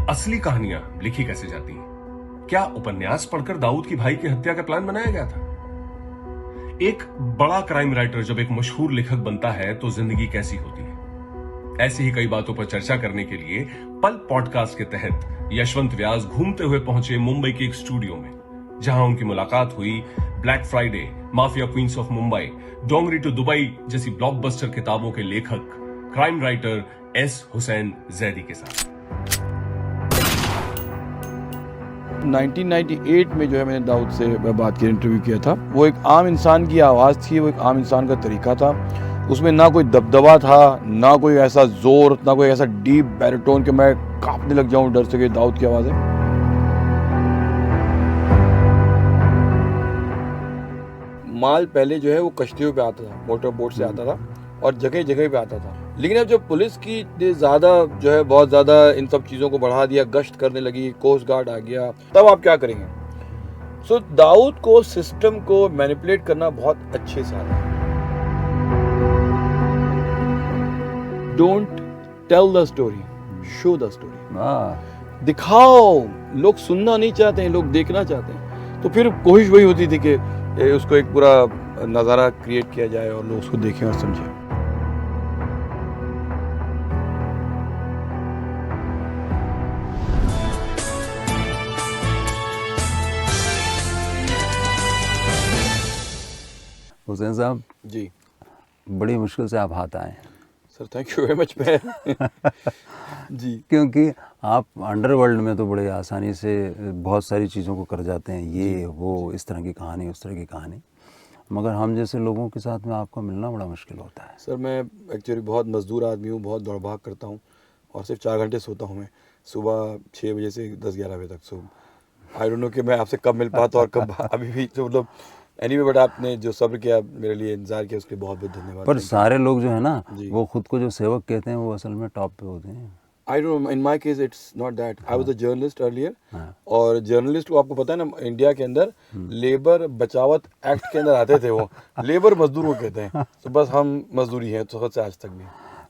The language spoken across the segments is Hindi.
असली कहानियां लिखी कैसे जाती हैं? क्या उपन्यास पढ़कर दाऊद की भाई की हत्या का प्लान बनाया गया था? एक बड़ा क्राइम राइटर जब एक मशहूर लेखक बनता है तो जिंदगी कैसी होती है? ऐसी ही कई बातों पर चर्चा करने के लिए पल पॉडकास्ट के तहत यशवंत व्यास घूमते हुए पहुंचे मुंबई के एक स्टूडियो में, जहां उनकी मुलाकात हुई Black Friday, Mafia Queens of Mumbai, Dongri to Dubai जैसी ब्लॉकबस्टर किताबों के लेखक crime writer S Hussain Zaidi के साथ। 1998 में जो है मैंने दाऊद से बात की, इंटरव्यू किया था। वो एक आम इंसान की आवाज़ थी, वो एक आम इंसान का तरीका था। उसमें ना कोई दबदबा था, ना कोई ऐसा जोर, ना कोई ऐसा डीप बैरिटोन कि मैं कांपने लग जाऊं डर से कि दाऊद की आवाज़ है। माल पहले जो है वो कश्तियों पे आता था, मोटर बोट से आता था और जगह जगह पे आता था। लेकिन अब जब पुलिस की ज़्यादा जो है बहुत ज़्यादा इन सब चीज़ों को बढ़ा दिया, गश्त करने लगी, कोस्ट गार्ड आ गया, तब आप क्या करेंगे? सो दाऊद को सिस्टम को मैनिपुलेट करना बहुत अच्छे से आता है। Don't tell the story, show the story. दिखाओ, लोग सुनना नहीं चाहते हैं, लोग देखना चाहते हैं। तो फिर कोशिश वही होती थी कि उसको एक पूरा नज़ारा क्रिएट किया जाए और लोग उसको देखें और समझें। हुसैन साहब जी बड़ी मुश्किल से आप हाथ आए हैं sir, thank you very much man. जी, क्योंकि आप अंडरवर्ल्ड में तो बड़े आसानी से बहुत सारी चीज़ों को कर जाते हैं, ये वो, इस तरह की कहानी, उस तरह की कहानी, मगर हम जैसे लोगों के साथ में आपका मिलना बड़ा मुश्किल होता है। सर मैं एक्चुअली बहुत मज़दूर आदमी हूँ, बहुत दौड़ भाग करता हूँ और सिर्फ 4 घंटे सोता हूँ मैं, सुबह 6 बजे से 10-11 बजे तक। सो आई डोंट नो कि मैं आपसे कब मिल पाता और कब अभी भी तो मतलब एनीवे, बट आपने जो सब्र किया, मेरे लिए इंतज़ार किया, उसके लिए बहुत बहुत धन्यवाद। पर सारे लोग जो है ना, जी। वो खुद को जो सेवक कहते हैं वो असल में टॉप पे होते हैं। I don't know, in my case it's not that. I was a journalist earlier, हाँ। और जर्नलिस्ट को आपको पता है ना, इंडिया के अंदर लेबर बचावत एक्ट के अंदर आते थे वो। लेबर मजदूर को कहते हैं, तो बस हम मजदूरी हैं तो से आज तक भी।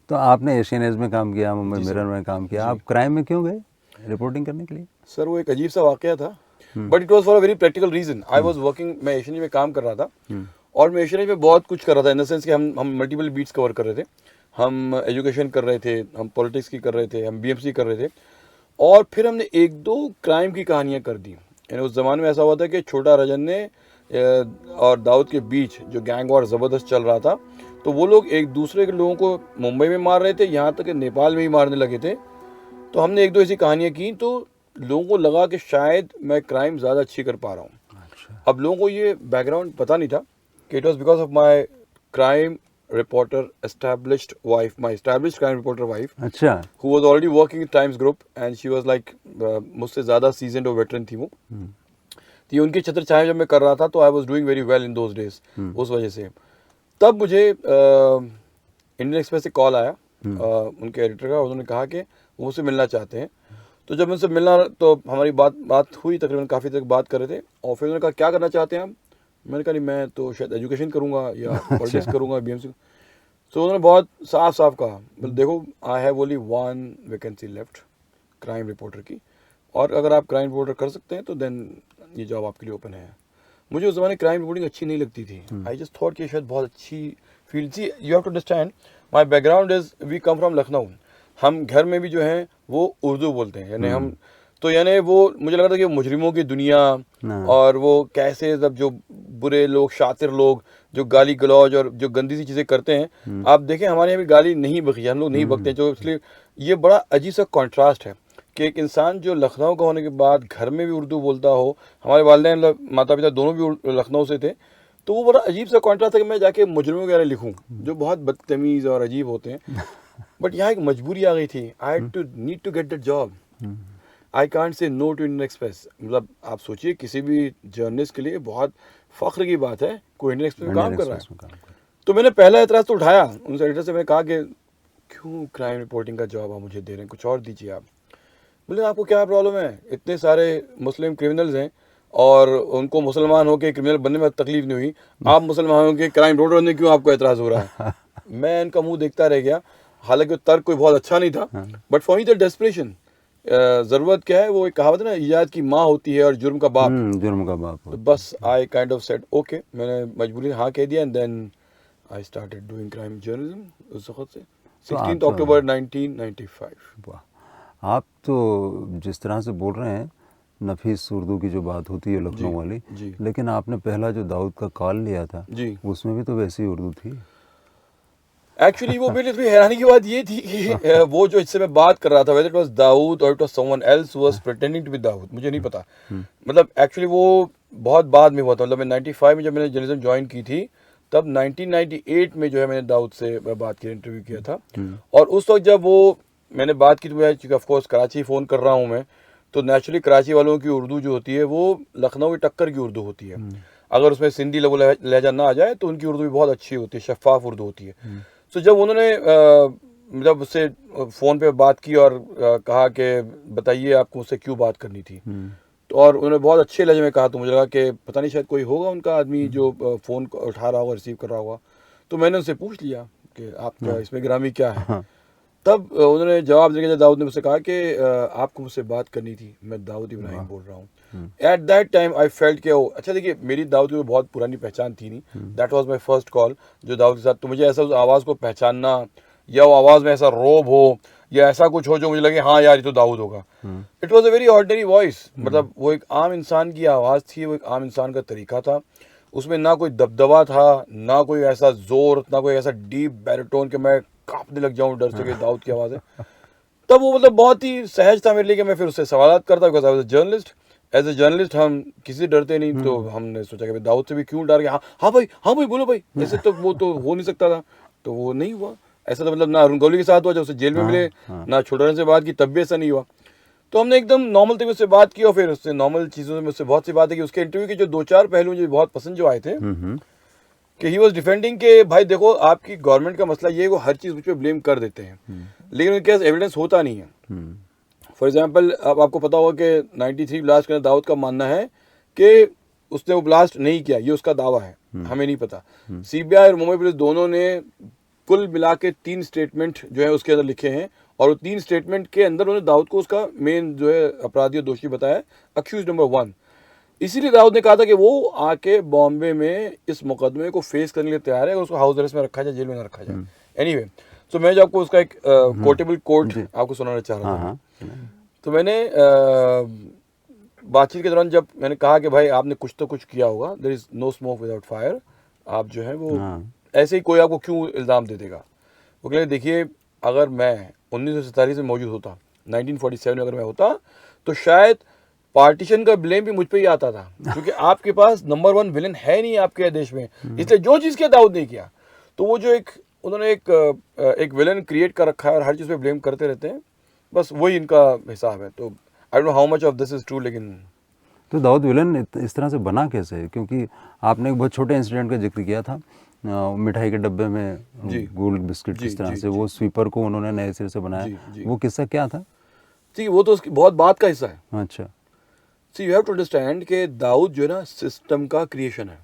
तो आपने एशियन एज में काम किया, मुंबई मिरर में काम किया, आप क्राइम में क्यों गए रिपोर्टिंग करने के लिए? सर वो एक अजीब सा वाकया था, but it was for a very practical reason. I was working, मैं एशियन में काम कर रहा था और मैं एशियन में बहुत कुछ कर रहा था, इन द सेंस कि हम मल्टीपल बीट्स कवर कर रहे थे। हम एजुकेशन कर रहे थे, हम पॉलिटिक्स की कर रहे थे, हम बीएमसी कर रहे थे, और फिर हमने 1-2 क्राइम की कहानियाँ कर दी। यानी उस ज़माने में ऐसा हुआ था कि छोटा रजन ने और दाऊद के बीच जो गैंग वॉर ज़बरदस्त चल रहा था, तो वो लोग एक दूसरे के लोगों को मुंबई में मार रहे थे, यहाँ तक कि नेपाल में ही मारने लगे थे। तो हमने 1-2 ऐसी कहानियाँ की, तो लोगों को लगा कि शायद मैं क्राइम ज़्यादा अच्छी कर पा रहा हूँ। अच्छा। अब लोगों को ये बैकग्राउंड पता नहीं था कि it was because of my crime reporter established wife, my established crime reporter wife, अच्छा, who was already working in Times Group, and she was like मुझसे ज़्यादा seasoned और veteran थी वो। तो ये उनकी छत्र छाया जब मैं कर रहा था, तो I was doing very well in those days, उस वजह से। तब मुझे इंडियन एक्सप्रेस से कॉल आया उनके एडिटर का, उन्होंने कहा कि वो मुझसे मिलना चाहते हैं। तो जब उनसे मिलना, तो हमारी बात हुई, तकरीबन काफ़ी तक बात कर रहे थे, और फिर उन्होंने कहा क्या करना चाहते हैं आप? मैंने कहा नहीं, मैं तो शायद एजुकेशन करूंगा या पॉलिटिक्स करूंगा, बीएमसी। तो उन्होंने बहुत साफ साफ कहा, देखो I have only 1 vacancy left crime reporter की, और अगर आप क्राइम रिपोर्टर कर सकते हैं तो देन ये जॉब आपके लिए ओपन है। मुझे उस ज़माने क्राइम रिपोर्टिंग अच्छी नहीं लगती थी। आई जस्ट थॉट कि शायद बहुत अच्छी फील्ड थी। You have to understand, my background is, we come from Lucknow. हम घर में भी जो हैं वो उर्दू बोलते हैं, यानी हम तो यानी वो मुझे लगा था कि मुजरिमों की दुनिया, और वो कैसे सब जो बुरे लोग, शातिर लोग जो गाली गलौज और जो गंदी सी चीज़ें करते हैं, आप देखें हमारे यहाँ भी गाली नहीं बकी, हम लोग नहीं बकते हैं। जो इसलिए ये बड़ा अजीब सा कॉन्ट्रास्ट है कि एक इंसान जो लखनऊ का होने के बाद घर में भी उर्दू बोलता हो, हमारे वालिदैन माता पिता दोनों भी लखनऊ से थे, तो वो बड़ा अजीब सा कॉन्ट्रास्ट है कि मैं जाके मुजरिमों वगैरह लिखूँ जो बहुत बदतमीज़ और अजीब होते हैं। बट यहाँ एक मजबूरी आ गई थी, I had to need to get that job. I can't say no to Indian Express. मतलब आप सोचिए, किसी भी जर्नलिस्ट के लिए बहुत फ़ख्र की बात है कोई इंडियन एक्सप्रेस में काम कर रहा है। तो मैंने पहला एतराज़ तो उठाया उनसे, एडिटर से। मैंने कहा कि क्यों क्राइम रिपोर्टिंग का जॉब आप मुझे दे रहे हैं, कुछ और दीजिए आप। बोले आपको क्या प्रॉब्लम है, इतने सारे मुस्लिम क्रिमिनल्स हैं और उनको मुसलमान होकर क्रिमिनल बनने में तकलीफ नहीं हुई, आप मुसलमान होकर क्राइम रिपोर्टर बनने क्यों आपको एतराज़ हो रहा है? मैं इनका मुंह देखता रह गया। हालांकि तर्क कोई बहुत अच्छा नहीं था, but for me the desperation, जरूरत क्या है, वो एक कहावत है ना, इजाद की माँ होती है और जुर्म का बाप। जुर्म का बाप तो हो। बस I kind of said okay, मैंने मजबूरी हाँ कह दिया, and then I started doing crime journalism उस वक्त से। तो 16 अक्टूबर 1995। वाह, आप तो जिस तरह से बोल रहे हैं, नफीस उर्दू की जो बात होती है लखनऊ वाली, जी। लेकिन आपने पहला जो दाऊद का कॉल लिया था जी। उसमें भी तो वैसी उर्दू थी। एक्चुअली वो मेरे लिए हैरानी की बात ये थी कि वो जो इससे मैं बात कर रहा था, वेदर इट वाज दाऊद और it was someone else who was pretending to be Dawood, मुझे नहीं पता। मतलब एक्चुअली वो बहुत बाद में हुआ था। मतलब मैं 95 में जब मैंने जर्नलिज्म ज्वाइन की थी, तब 1998 में जो है मैंने दाऊद से बात की, इंटरव्यू किया था। और उस वक्त जब वो मैंने बात की, तो मैं चूँकि ऑफकोर्स कराची फ़ोन कर रहा हूँ मैं, तो नेचुरली कराची वालों की उर्दू जो होती है वो लखनऊ की टक्कर की उर्दू होती है। अगर उसमें सिंधी लहजा ना आ जाए तो उनकी उर्दू भी बहुत अच्छी होती है, शफाफ उर्दू होती है। तो जब उन्होंने मतलब उससे फ़ोन पे बात की और कहा कि बताइए आपको मुझसे क्यों बात करनी थी, तो और उन्होंने बहुत अच्छे लहजे में कहा, तो मुझे लगा कि पता नहीं शायद कोई होगा उनका आदमी जो फ़ोन उठा रहा होगा, रिसीव कर रहा होगा। तो मैंने उनसे पूछ लिया कि आपका इसमें ग्रामी क्या है। तब उन्होंने जवाब देके दाऊद ने मुझसे कहा कि आपको मुझसे बात करनी थी, मैं दाऊद इब्राहिम बोल रहा हूँ। At that time I felt कि अच्छा देखिए, मेरी दाऊद की बहुत पुरानी पहचान थी नहीं, that was my first call जो दाऊद के साथ। तो मुझे ऐसा उस आवाज़ को पहचानना, या वो आवाज़ में ऐसा रोब हो या ऐसा कुछ हो जो मुझे लगे हाँ यार ये तो दाऊद होगा। It was a very ordinary voice, मतलब वो एक आम इंसान की आवाज़ थी, वो एक आम इंसान का तरीका था। उसमें ना कोई दबदबा था, ना कोई ऐसा जोर, ना कोई ऐसा डीप बैरिटोन कि मैं कांपने लग जाऊं डर से कि दाऊद की आवाज़ है। तब वो मतलब बहुत ही सहज था मेरे लिए कि मैं फिर उससे सवालात करता, because I was a journalist. As a journalist हम किसी से डरते नहीं, तो हमने सोचा कि भाई दाऊद से भी क्यों डर गया। हाँ भाई बोलो भाई, ऐसे तो वो तो हो नहीं सकता था, तो वो नहीं हुआ। ऐसा तो मतलब ना अरुण गौली के साथ हुआ जब उसे जेल में मिले, ना छोटे से बात की तब भी ऐसा नहीं हुआ। तो हमने एकदम नॉर्मल तरीके से बात की, और फिर उससे नॉर्मल चीज़ों में उससे बहुत सी बातें की। उसके इंटरव्यू के जो 2-4 पहलू मुझे बहुत पसंद जो आए थे, कि ही वॉज डिफेंडिंग के भाई देखो आपकी गवर्नमेंट का मसला ये है, वो हर चीज़ मुझ पर ब्लेम कर देते हैं, लेकिन उनके पास एविडेंस होता नहीं है। फॉर एग्जांपल, अब आपको पता होगा कि 93 ब्लास्ट करने दाऊद का मानना है कि उसने वो ब्लास्ट नहीं किया, ये उसका दावा है, हमें नहीं पता। सीबीआई और मुंबई पुलिस दोनों ने कुल मिला के 3 स्टेटमेंट जो है उसके अंदर लिखे हैं, और वो 3 स्टेटमेंट के अंदर उन्होंने दाऊद को उसका मेन जो है अपराधी और दोषी बताया, अक्यूज नंबर 1। इसीलिए दाऊद ने कहा था कि वो आके बॉम्बे में इस मुकदमे को फेस करने के लिए तैयार है, अगर उसको हाउस अरेस्ट में रखा जाए, जेल में ना रखा जाए। एनीवे, तो मैं जो आपको उसका एक कोटेबल कोट आपको सुनाना चाह रहा था। तो मैंने बातचीत के दौरान जब मैंने कहा कि भाई आपने कुछ तो कुछ किया होगा, there is no smoke without fire, आप जो है वो ऐसे ही कोई आपको क्यों इल्ज़ाम दे देगा। वो कह देखिए, अगर मैं 1947 में मौजूद होता, 1947 में अगर मैं होता, तो शायद पार्टीशन का ब्लेम भी मुझ पे ही आता था, क्योंकि आपके पास नंबर 1 विलन है नहीं आपके देश में, इसलिए जो चीज़ किया दाऊद ने किया। तो वो जो उन्होंने एक विलन क्रिएट कर रखा है और हर चीज़ पे ब्लेम करते रहते हैं, बस वही इनका हिसाब है। तो I don't know how much of this is true, लेकिन तो दाऊद विलन इस तरह से बना कैसे? क्योंकि आपने एक बहुत छोटे इंसिडेंट का जिक्र किया था, मिठाई के डब्बे में गोल्ड बिस्किट किस तरह से वो स्वीपर को उन्होंने नए सिरे से बनाया, वो किस्सा क्या था? ठीक, वो तो उसकी बहुत बात का हिस्सा है। अच्छा, सी यू हैव टू अंडरस्टैंड कि दाऊद जो है ना सिस्टम का क्रिएशन है।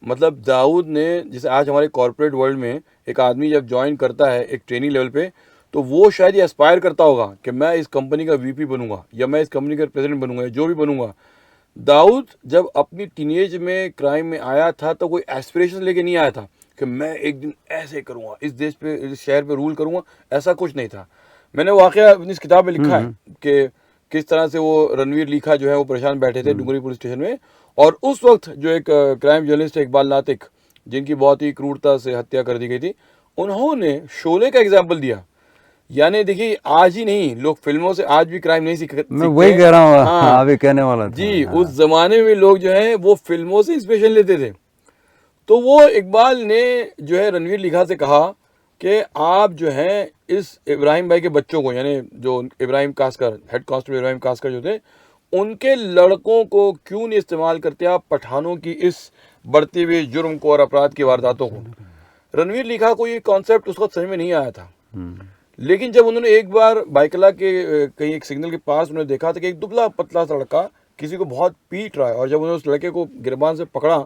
मतलब दाऊद ने, जैसे आज हमारे कॉर्पोरेट वर्ल्ड में एक आदमी जब ज्वाइन करता है एक ट्रेनिंग लेवल पे, तो वो शायद ये एस्पायर करता होगा कि मैं इस कंपनी का वीपी बनूंगा, या मैं इस कंपनी का प्रेसिडेंट बनूंगा, या जो भी बनूंगा। दाऊद जब अपनी टीनेज में क्राइम में आया था, तो कोई एस्पिरेशन लेके नहीं आया था कि मैं एक दिन ऐसे करूंगा, इस देश पे, इस शहर पे रूल करूंगा, ऐसा कुछ नहीं था। मैंने वाकया अपनी इस किताब में लिखा है कि किस तरह से वो रणवीर लीखा जो है वो परेशान बैठे थे डुंगरी पुलिस स्टेशन में, और उस वक्त जो एक क्राइम जर्नलिस्ट है इकबाल नातिक, जिनकी बहुत ही क्रूरता से हत्या कर दी गई थी, उन्होंने शोले का एग्जाम्पल दिया। यानी देखिए, आज ही नहीं, लोग फिल्मों से आज भी क्राइम नहीं सीखते। मैं वही कह रहा हूँ, हाँ, अभी कहने वाला था। जी, उस जमाने में लोग जो है वो फिल्मों से इंस्पिरेशन लेते थे। तो वो इकबाल ने जो है रणवीर लीखा से कहा कि आप जो है इस इब्राहिम भाई के बच्चों को, यानी जो इब्राहिम कास्कर, हेड कांस्टेबल इब्राहिम कास्कर जो थे, उनके लड़कों को क्यों नहीं इस्तेमाल करते आप पठानों की इस बढ़ती हुई जुर्म को और अपराध की वारदातों को। रणवीर लीखा को ये कॉन्सेप्ट उस वक्त समझ में नहीं आया था, लेकिन जब उन्होंने एक बार बाइकला के कहीं एक सिग्नल के पास उन्होंने देखा था कि एक दुबला पतला सा लड़का किसी को बहुत पीट रहा है, और जब उन्होंने उस लड़के को गिरबान से पकड़ा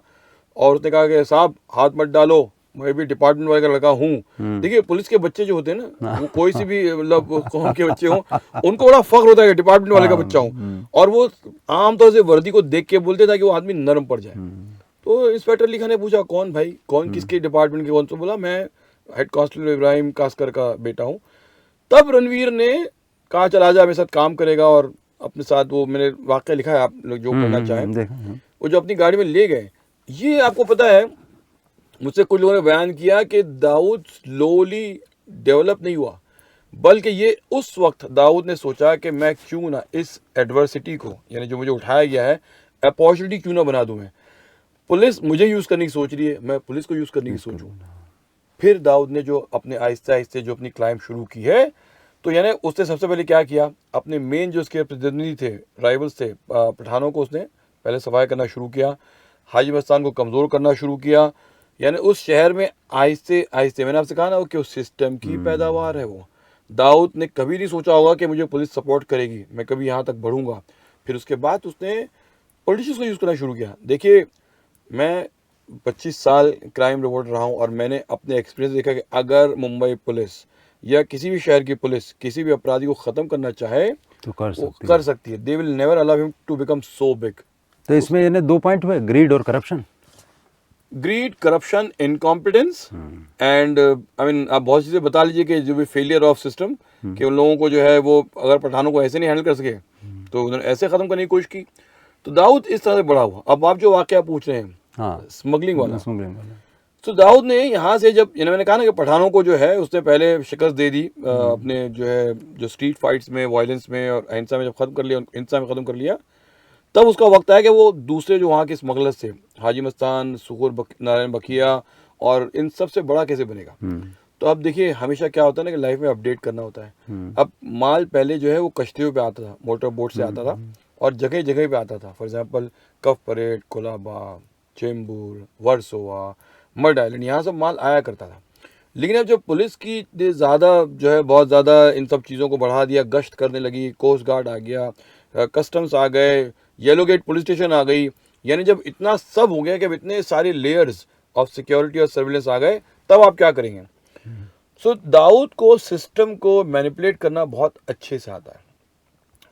और उसने कहा कि साहब हाथ मत डालो, मैं भी डिपार्टमेंट वाले का लड़का हूँ। देखिए पुलिस के बच्चे जो होते हैं ना, वो कोई सी भी मतलब कौम के बच्चे हों, उनको बड़ा फख्र होता है कि डिपार्टमेंट वाले का बच्चा हूँ, और वो आमतौर से वर्दी को देख के बोलते था कि वो आदमी नरम पड़ जाए। तो इंस्पेक्टर लिखा ने पूछा कौन भाई, कौन किसके डिपार्टमेंट के, कौन? तो बोला मैं हेड कांस्टेबल इब्राहिम कास्कर का बेटा हूँ। तब रणवीर ने कहा चल आजा मेरे साथ काम करेगा, और अपने साथ वो मैंने वाकया लिखा है, आप लोग जो पढ़ना चाहें, वो जो अपनी गाड़ी में ले गए। ये आपको पता है, मुझसे कुछ लोगों ने बयान किया कि दाऊद स्लोली डेवलप नहीं हुआ, बल्कि ये उस वक्त दाऊद ने सोचा कि मैं क्यों ना इस एडवर्सिटी को, यानी जो मुझे उठाया गया है, अपॉर्चुनिटी क्यों ना बना दूं। मैं पुलिस मुझे यूज़ करने की सोच रही है, मैं पुलिस को यूज़ करने की सोचूं। फिर दाऊद ने जो अपने आहिस्ते आहिस्ते जो अपनी क्लाइम शुरू की है, तो यानी उसने सबसे पहले क्या किया, अपने मेन जो उसके प्रतिद्वंदी थे, राइवल्स थे, पठानों को उसने पहले सफाया करना शुरू किया, हाजी मस्तान को कमज़ोर करना शुरू किया। यानी उस शहर में आहिस्ते आहिस्ते, मैंने आपसे कहा ना कि उस सिस्टम की पैदावार है वो। दाऊद ने कभी नहीं सोचा होगा कि मुझे पुलिस सपोर्ट करेगी, मैं कभी यहाँ तक बढ़ूंगा। फिर उसके बाद उसने पॉलिटिशियंस को यूज़ करना शुरू किया। देखिए मैं 25 साल क्राइम रिपोर्टर रहा हूँ, और मैंने अपने एक्सपीरियंस देखा कि अगर मुंबई पुलिस या किसी भी शहर की पुलिस किसी भी अपराधी को ख़त्म करना चाहे तो कर सकती है। They will never allow him to become so big. तो इसमें यानी 2 पॉइंट हुए, ग्रीड और corruption. Greed, corruption, incompetence and I mean आप बहुत चीज़ें बता लीजिए कि जो भी फेलियर ऑफ सिस्टम, कि उन लोगों को जो है वो अगर पठानों को ऐसे नहीं हैंडल कर सके तो उन्होंने ऐसे ख़त्म करने की कोशिश की। तो दाऊद इस तरह से बड़ा हुआ। अब आप जो वाकया पूछ रहे हैं, हाँ, स्मगलिंग वाला, स्मगलिंग। तो दाऊद ने यहाँ से जब, मैंने कहा ना कि पठानों को जो है उसने पहले शिकस्त दे दी अपने जो है जो स्ट्रीट फाइट्स में, वायलेंस में और अहिंसा में जब ख़त्म कर लिया, हिंसा में ख़त्म कर लिया, तब उसका वक्त आया कि वो दूसरे जो वहाँ के स्मगलर्स थे, हाजी मस्तान, सुखुर नारायण बखिया, और इन सब से बड़ा कैसे बनेगा। तो अब देखिए हमेशा क्या होता है ना कि लाइफ में अपडेट करना होता है। अब माल पहले जो है वो कश्तियों पे आता था, मोटर बोट से आता था, और जगह जगह पे आता था। For example Cuff Parade, Colaba, Chembur, Versova, Madh island, यहाँ सब माल आया करता था। लेकिन अब जब पुलिस की ज़्यादा जो है बहुत ज़्यादा इन सब चीज़ों को बढ़ा दिया, गश्त करने लगी, कोस्ट गार्ड आ गया, कस्टम्स आ गए, येलो गेट पुलिस स्टेशन आ गई, यानी जब इतना सब हो गया कि अब इतने सारे लेयर्स ऑफ सिक्योरिटी और सर्विलेंस आ गए, तब आप क्या करेंगे। सो दाऊद को सिस्टम को मैनिपुलेट करना बहुत अच्छे से आता है।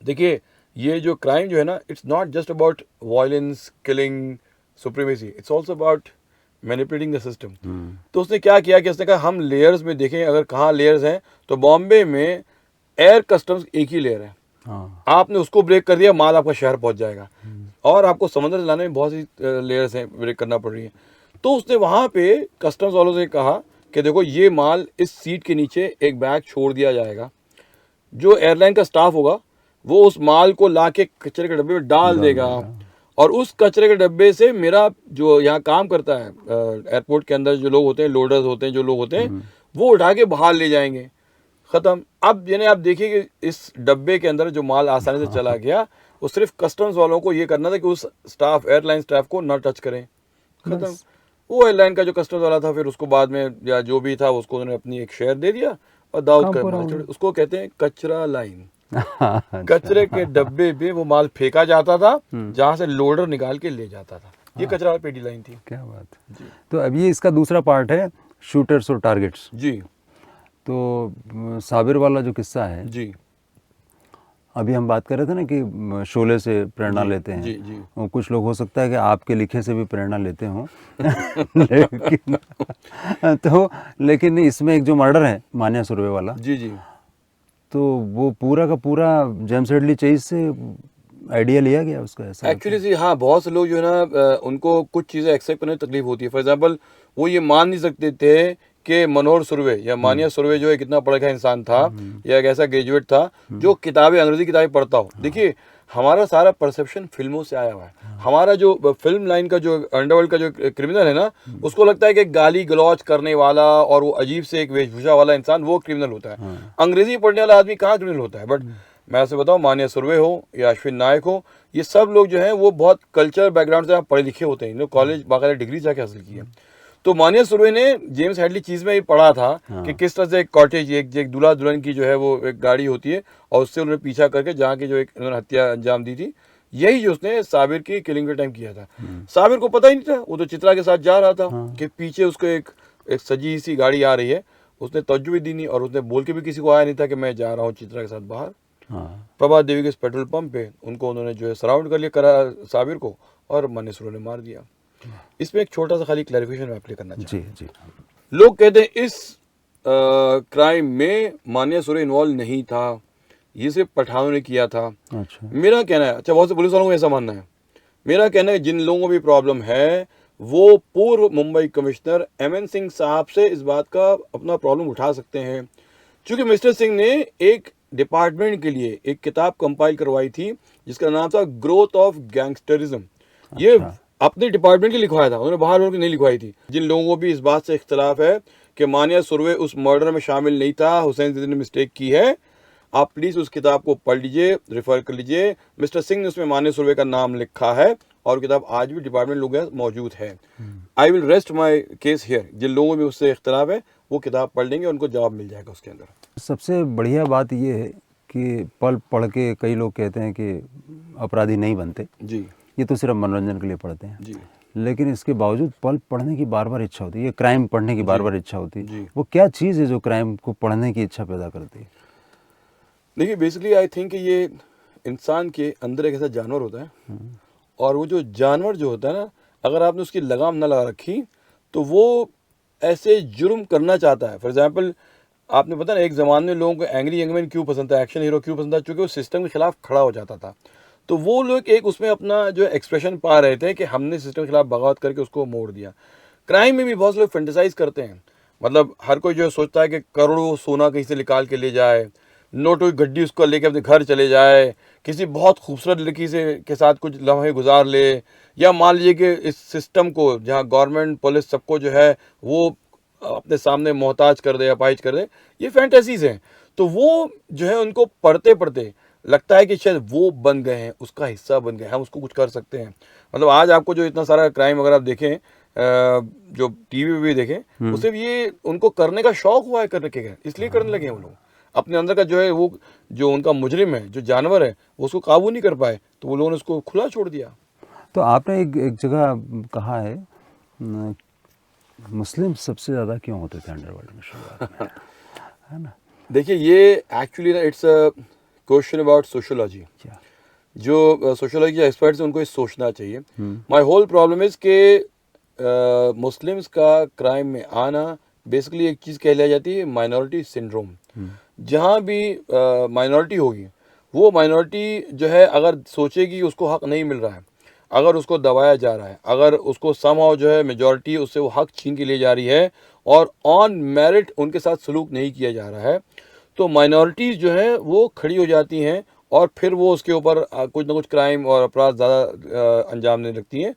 देखिए ये जो क्राइम जो है ना, it's not just about violence, killing, supremacy, it's also about manipulating the system. तो उसने क्या किया कि उसने कहा हम लेयर्स में देखें, अगर कहाँ लेयर्स हैं तो बॉम्बे में एयर कस्टम्स एक ही लेयर है, आपने उसको ब्रेक कर दिया, माल आपका शहर पहुंच जाएगा, और आपको समुद्र लाने में बहुत सी लेयर्स हैं, ब्रेक करना पड़ रही है। तो उसने वहाँ पे कस्टम्स वालों से कहा कि देखो ये माल इस सीट के नीचे एक बैग छोड़ दिया जाएगा, जो एयरलाइन का स्टाफ होगा वो उस माल को ला के कचरे के डब्बे में डाल देगा, और उस कचरे के डब्बे से मेरा जो यहाँ काम करता है एयरपोर्ट के अंदर जो लोग होते हैं, लोडर्स होते हैं, जो लोग होते हैं, वो उठा के बाहर ले जाएंगे, ख़त्म। अब यानी आप देखिए कि इस डब्बे के अंदर जो माल आसानी से चला गया, वो सिर्फ कस्टम्स वालों को ये करना था कि उस स्टाफ, एयरलाइन स्टाफ को ना टच करें, ख़त्म। वो एयरलाइन का जो कस्टम्स वाला था, फिर उसको बाद में या जो भी था उसको उन्होंने अपनी एक शेयर दे दिया, और दाऊद का उसको कहते हैं कचरा लाइन। कचरे के डब्बे पे वो माल फेंका जाता था जहां से लोडर निकाल के ले जाता था, ये कचरा पेटी लाइन थी। क्या बात है। तो अब ये इसका दूसरा पार्ट है, शूटर्स और टारगेट्स जी। तो साबिर वाला जो किस्सा है जी, अभी हम बात कर रहे थे ना कि शोले से प्रेरणा लेते हैं। जी। और कुछ लोग हो सकता है कि आपके लिखे से भी प्रेरणा लेते हों लेकिन लेकिन इसमें एक जो मर्डर है मान्या सुरवे वाला, जी, तो वो पूरा का पूरा जेम्स हेडली चेज से आइडिया लिया गया उसका, ऐसा एक्चुअली जी। हाँ, बहुत से लोग जो है ना उनको कुछ चीज़ें एक्सेप्ट करने में तकलीफ होती है। फॉर एग्जांपल वो ये मान नहीं सकते थे कि मनोहर सुरवे या मान्या सुरवे जो है कितना पढ़ा लिखा इंसान था, या एक ऐसा ग्रेजुएट था जो किताबें, अंग्रेजी किताबें पढ़ता हो। देखिए हमारा सारा परसेप्शन फिल्मों से आया हुआ है। हमारा जो फिल्म लाइन का जो अंडरवर्ल्ड का जो क्रिमिनल है ना, उसको लगता है कि गाली गलौज करने वाला और वो अजीब से एक वेशभूषा वाला इंसान वो क्रिमिनल होता है। अंग्रेजी पढ़ने वाला आदमी कहाँ क्रिमिनल होता है। बट मैं आपसे बताऊँ, मान्या सुरवे हो या अश्विन नायक हो, ये सब लोग जो हैं वो बहुत कल्चर बैकग्राउंड से पढ़े लिखे होते हैं, इन्होंने कॉलेज बाकायदा डिग्री जाके हासिल की है। तो मान्या सुरवे ने जेम्स हेडली चीज़ में ही पढ़ा था कि किस तरह से एक कॉटेज, एक दूल्हा दुल्हन की जो है वो एक गाड़ी होती है, और उससे उन्होंने पीछा करके जहाँ की जो एक उन्होंने हत्या अंजाम दी थी, यही जो उसने साबिर की किलिंग के टाइम किया था। साबिर को पता ही नहीं था, वो तो चित्रा के साथ जा रहा था कि पीछे उसको एक एक सजी सी गाड़ी आ रही है, उसने तवज्जो भी दी नहीं और उसने बोल के भी किसी को आया नहीं था कि मैं जा रहा हूँ चित्रा के साथ बाहर। हाँ प्रभात देवी के इस पेट्रोल पंप पे उनको उन्होंने जो है सराउंड कर लिया करा साबिर को, और मान्य सरोवर ने मार दिया। इसमें एक छोटा सा खाली क्लैरिफिकेशन मैं आपके लिए करना चाहता हूँ। जी जी लोग कहते हैं इस क्राइम में मान्य सरोवर इन्वॉल्व नहीं था, ये सिर्फ पठानों ने किया था। अच्छा मेरा कहना है, अच्छा बहुत से पुलिस वालों को ऐसा मानना है, मेरा कहना है जिन लोगों को भी प्रॉब्लम है वो पूर्व मुंबई कमिश्नर एमएन सिंह साहब से इस बात का अपना प्रॉब्लम उठा सकते हैं। क्योंकि मिस्टर सिंह ने एक डिपार्टमेंट के लिए एक किताब कंपाइल करवाई थी जिसका नाम था ग्रोथ ऑफ गैंगस्टरिज्म। ये अपने डिपार्टमेंट के लिखवाया था, उन्होंने बाहर की नहीं लिखवाई थी। जिन लोगों को भी इस बात से इख्तलाफ है कि मान्या सुरवे उस मर्डर में शामिल नहीं था, हुसैन ज़ैदी ने मिस्टेक की है, आप प्लीज उस किताब को पढ़ लीजिए, रेफर कर लीजिए। मिस्टर सिंह ने उसमें मान्य सुरवे का नाम लिखा है और किताब आज भी डिपार्टमेंट लोगों के मौजूद है। I will rest my case here. जिन लोगों में उससे इख्तलाफ है वो किताब पढ़ लेंगे, उनको जवाब मिल जाएगा उसके अंदर। सबसे बढ़िया बात ये है कि पल पढ़ के कई लोग कहते हैं कि अपराधी नहीं बनते, जी ये तो सिर्फ मनोरंजन के लिए पढ़ते हैं, जी लेकिन इसके बावजूद पल पढ़ने की बार बार इच्छा होती है, ये क्राइम पढ़ने की बार बार इच्छा होती है। जी। वो क्या चीज़ है जो क्राइम को पढ़ने की इच्छा पैदा करती है? देखिए बेसिकली आई थिंक ये इंसान के अंदर एक ऐसा जानवर होता है, और वो जो जानवर जो होता है ना, अगर आपने उसकी लगाम ना लगा रखी तो वो ऐसे जुर्म करना चाहता है। फॉर एग्जांपल आपने पता ना एक ज़माने में लोगों को एंग्री यंगमैन क्यों पसंद था, एक्शन हीरो क्यों पसंद था, क्योंकि वो सिस्टम के खिलाफ खड़ा हो जाता था। तो वो लोग एक उसमें अपना जो एक्सप्रेशन पा रहे थे कि हमने सिस्टम के खिलाफ बगावत करके उसको मोड़ दिया। क्राइम में भी बहुत से लोग फेंटिसाइज करते हैं, मतलब हर कोई जो सोचता है कि करोड़ों सोना कहीं से निकाल के ले जाए, नोटों की गड्डी उसको लेके अपने घर चले जाए, किसी बहुत खूबसूरत लड़की से के साथ कुछ लम्हे गुजार ले, या मान लीजिए कि इस सिस्टम को जहाँ गवर्नमेंट पुलिस सबको जो है वो अपने सामने मोहताज कर दे, अपाहिज कर दे, ये फैंटेसीज हैं। तो वो जो है उनको पढ़ते पढ़ते लगता है कि शायद वो बन गए हैं, उसका हिस्सा बन गए, हम उसको कुछ कर सकते हैं। मतलब आज आपको जो इतना सारा क्राइम अगर आप देखें, जो टीवी पे भी देखें, उससे ये उनको करने का शौक हुआ है, करने के गए इसलिए करने लगे हैं वो लोग। अपने अंदर का जो है वो जो उनका मुजरिम है, जो जानवर है, वो उसको काबू नहीं कर पाए, तो वो लोगों ने उसको खुला छोड़ दिया। तो आपने एक जगह कहा है मुस्लिम सबसे ज़्यादा क्यों होते थे अंडरवर्ल्ड में शुरुआत में, है ना? देखिए ये एक्चुअली ना it's a question about sociology. जो सोशियोलॉजी के एक्सपर्ट्स हैं उनको ये सोचना चाहिए। माय होल प्रॉब्लम इज के मुस्लिम्स का क्राइम में आना बेसिकली एक चीज़ कह लिया जाती है माइनॉरिटी सिंड्रोम। जहाँ भी माइनॉरिटी होगी, वो माइनॉरिटी जो है अगर सोचेगी उसको हक नहीं मिल रहा है, अगर उसको दबाया जा रहा है, अगर उसको समहाउ जो है मेजॉरिटी उससे वो हक छीन के ले जा रही है और ऑन मेरिट उनके साथ सलूक नहीं किया जा रहा है, तो माइनॉरिटीज़ जो है वो खड़ी हो जाती हैं और फिर वो उसके ऊपर कुछ ना कुछ क्राइम और अपराध ज़्यादा अंजाम देने लगती हैं।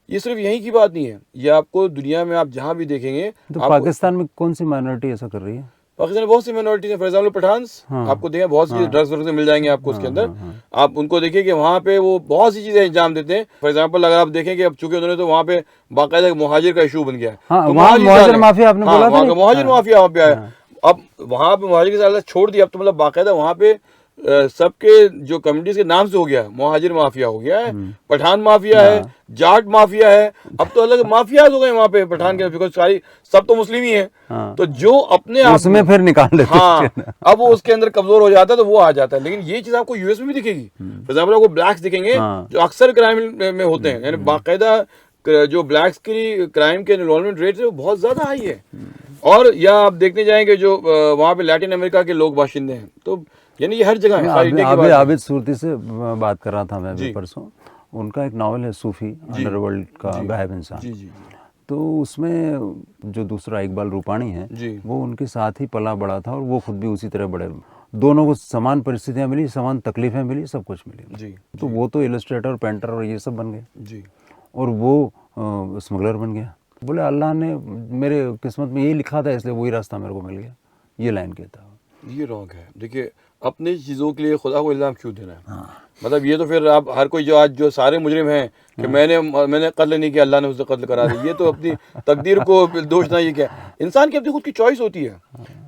ये सिर्फ यहीं की बात नहीं है, ये आपको दुनिया में आप जहाँ भी देखेंगे। तो पाकिस्तान में कौन सी माइनॉरिटी ऐसा कर रही है? पाकिस्तान में बहुत सी माइनॉरिटीज हैं। फॉर एग्जाम्पल पठान्स, आपको देखें बहुत सी ड्रग्स वर्ग्स मिल जाएंगे आपको उसके अंदर। आप उनको देखिए कि वहाँ पे वो बहुत सी चीज़ें अंजाम देते हैं। फॉर एग्जाम्पल अगर आप देखें कि अब चूंकि उन्होंने तो वहाँ पे बाकायदा मुहाजिर का इशू बन गया है, हाँ, तो मुहाजिर माफिया आपने बोला था, वहाँ का मुहाजिर माफिया वहाँ पे आया। अब वहाँ पे मुहाजिर के साथ छोड़ दिया, अब तो मतलब बाकायदा वहाँ पे सबके जो कम्युनिटीज के नाम से हो गया, मुहाजिर माफिया हो गया है, पठान माफिया है, जाट माफिया है, अब तो अलग माफियाज हो गए वहाँ पे पठान के, बिकॉज सारी सब तो मुस्लिम ही है। तो जो अपने आप उसमें फिर निकाल लेते हैं। अब वो उसके अंदर कमजोर हो जाता है तो वो आ जाता है। लेकिन ये चीज आपको यूएस में भी दिखेगी। फॉर एग्जाम्पल आपको ब्लैक्स दिखेंगे जो अक्सर क्राइम में होते हैं, यानी बाकायदा जो ब्लैक्स की क्राइम के इन्वॉल्वमेंट रेट है वो बहुत ज्यादा हाई है। और या आप देखने जाएंगे जो वहाँ पे लैटिन अमेरिका के लोग बाशिंदे हैं, तो यानी ये हर जगह है। आबिद सूरती से बात कर रहा था मैं भी परसों, उनका एक नावल है सूफी अंडरवर्ल्ड का गायब इंसान। जी। तो उसमें जो दूसरा इकबाल रूपाणी है वो उनके साथ ही पला बड़ा था और वो खुद भी उसी तरह बड़े, दोनों को समान परिस्थितियां मिली, समान तकलीफें मिली, सब कुछ मिली। तो वो तो इलस्ट्रेटर, पेंटर और ये सब बन गए और वो स्मगलर बन गया। बोले अल्लाह ने मेरे किस्मत में यही लिखा था इसलिए वही रास्ता मेरे को मिल गया, ये लाइन कहता है। ये रॉन्ग है। देखिए अपनी चीज़ों के लिए खुदा को इल्ज़ाम क्यों देना है? मतलब ये तो फिर आप हर कोई जो आज जो सारे मुजरिम हैं कि मैंने कत्ल नहीं किया, अल्लाह ने उसे कत्ल करा दिया, ये तो अपनी तकदीर को दोष ना, ये क्या इंसान की अपनी खुद की चॉइस होती है।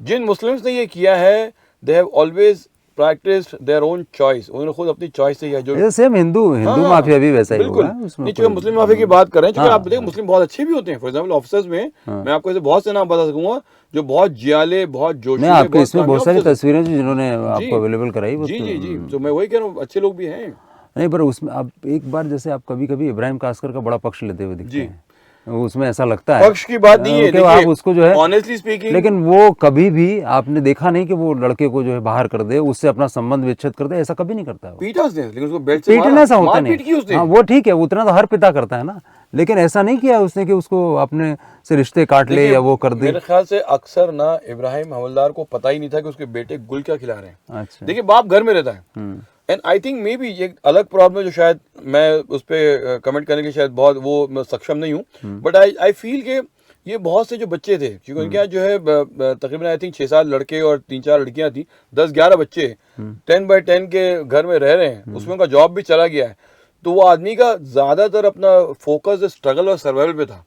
जिन मुस्लिम्स ने ये किया है, they have always practiced their own choice, उन्होंने खुद अपनी चॉइस से किया जो ये सेम हिंदू माफिया भी वैसा ही बिल्कुल होगा उसमें नहीं। चूंकि मुस्लिम माफिया की बात कर रहे हैं, चूंकि हाँ। आप देखिए मुस्लिम बहुत अच्छे भी होते हैं। फॉर एग्जांपल ऑफिसर्स में मैं आपको ऐसे बहुत से नाम बता सकूंगा जो बहुत जियाले, बहुत जोशी, नहीं, आपके इसमें बहुत सारी तस्वीरें जो जिन्होंने आपको अवेलेबल कराई वो जी जी जी, तो मैं वही कह रहा हूँ अच्छे लोग भी हैं। नहीं, पर उसमें आप एक बार जैसे आप कभी कभी इब्राहिम कास्कर का बड़ा पक्ष लेते हुए दिखते हैं, उसमें ऐसा लगता है पक्ष की बात नहीं है, कि आप उसको जो है ऑनेस्टली स्पीकिंग, लेकिन वो कभी भी आपने देखा नहीं कि वो लड़के को जो है बाहर कर दे, उससे अपना संबंध विच्छेद कर दे, ऐसा कभी नहीं करता है वो। पीटा उसने, लेकिन उसको बेल्ट से पीटने ऐसा होता मारपीट की नहीं। उसने। हाँ, वो ठीक है, उतना तो हर पिता करता है ना, लेकिन ऐसा नहीं किया उसने कि उसको अपने से रिश्ते काट ले या वो कर दे। मेरे ख्याल से अक्सर ना इब्राहिम हवलदार को पता ही नहीं था कि उसके बेटे गुल क्या खिला रहे हैं। अच्छा। देखिए बाप घर में रहता है, and I think may be ये अलग प्रॉब्लम है जो शायद मैं उस पर कमेंट करने के शायद बहुत वो मैं सक्षम नहीं हूँ, बट आई फील के ये बहुत से जो बच्चे थे, क्योंकि उनके यहाँ जो है तकरीबन आई थिंक 6-7 लड़के और 3-4 लड़कियां थी, 10-11 बच्चे 10x10 के घर में रह रहे हैं, उसमें उनका जॉब भी चला गया है। तो वो आदमी का ज्यादातर अपना फोकस स्ट्रगल और सर्वाइवल पे था।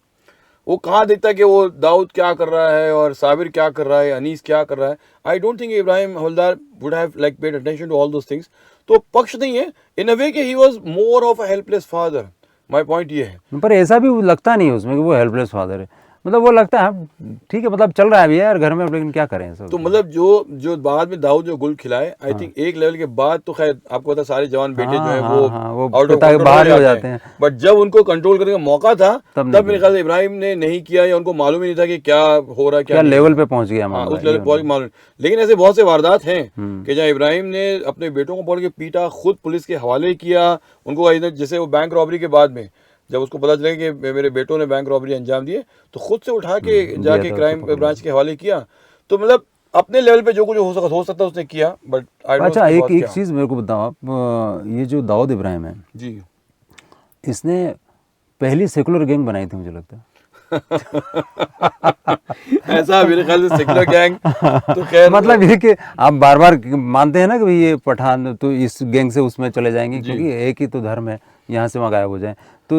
वो कहाँ देखता है कि वो दाऊद क्या कर रहा है और साबिर क्या कर रहा है, अनीस क्या कर रहा है। I don't think Ibrahim Hawaldar would have like paid attention to all those things. तो पक्ष नहीं है इन अ वे कि he was more of a helpless father. My point ये है। पर ऐसा भी लगता नहीं है उसमें कि वो हेल्पलेस फादर है, मतलब वो लगता है ठीक है, मतलब चल रहा है अभी यार घर में, लेकिन क्या करें सब। तो मतलब जो बाद में दाऊद जो गुल खिलाए, आई थिंक एक लेवल के बाद तो खैर आपको पता सारे जवान बेटे जो है वो आउट ऑफ कंट्रोल बाहर हो जाते हैं। बट जब उनको कंट्रोल करने का मौका था तब मेरे ख्याल से इब्राहिम ने नहीं किया, या उनको मालूम ही नहीं था कि क्या हो रहा है, क्या लेवल पे पहुंच गया मामला, उस लेवल पे पहुंच मालूम। लेकिन ऐसे बहुत से वारदात हैं कि जहाँ इब्राहिम ने अपने बेटों को पकड़ के पीटा, खुद पुलिस के हवाले किया उनको। जैसे वो बैंक रॉबरी के बाद में जब उसको पता चला कि मेरे बेटों ने बैंक रॉबरी अंजाम दिए, तो खुद से उठा के जाके क्राइम ब्रांच के हवाले किया। तो मतलब अपने लेवल पे जो कुछ हो सकता उसने किया। बट अच्छा, एक चीज मेरे को बताओ आप, ये जो दाऊद इब्राहिम है जी, इसने पहली सेकुलर गैंग बनाई थी मुझे लगता है। ऐसा मेरे ख्याल से सेकुलर गैंग तो खैर मतलब ये कि आप बार बार मानते हैं ना कि भाई ये पठान तो इस गैंग से उसमें चले जाएंगे, क्योंकि एक ही तो धर्म है, यहाँ से वहाँ गायब हो जाए। तो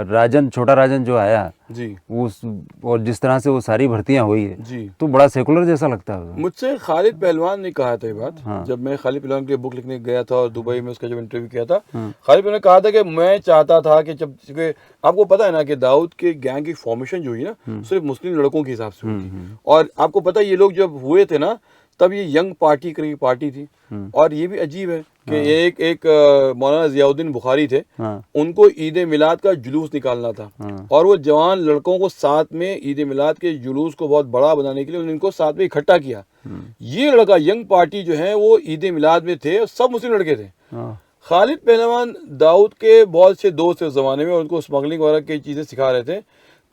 राजन, छोटा राजन जो आया जी, उस और जिस तरह से वो सारी भर्तियां हुई है जी, तो बड़ा सेकुलर जैसा लगता है। मुझसे खालिद पहलवान ने कहा था ये बात। हाँ। जब मैं खालिद पहलवान की बुक लिखने गया था और दुबई में उसका जब इंटरव्यू किया था, खालिद पहलवान ने कहा था कि मैं चाहता था कि जब आपको पता है ना कि दाऊद के गैंग की फॉर्मेशन जो हुई ना सिर्फ मुस्लिम लड़कों के हिसाब से हुई थी। और आपको पता है ये लोग जब हुए थे ना तब ये यंग पार्टी की पार्टी थी। और ये भी अजीब है कि एक मौलाना जियाउद्दीन बुखारी थे, उनको ईद मिलाद का जुलूस निकालना था, और वो जवान लड़कों को साथ में ईद मिलाद के जुलूस को बहुत बड़ा बनाने के लिए उनको साथ में इकट्ठा किया। ये लड़का यंग पार्टी जो है वो ईद मिलाद में थे, सब मुस्लिम लड़के थे। खालिद पहलवान दाऊद के बहुत से दोस्त थे उस जमाने में, उनको स्मगलिंग वगैरह की चीजें सिखा रहे थे।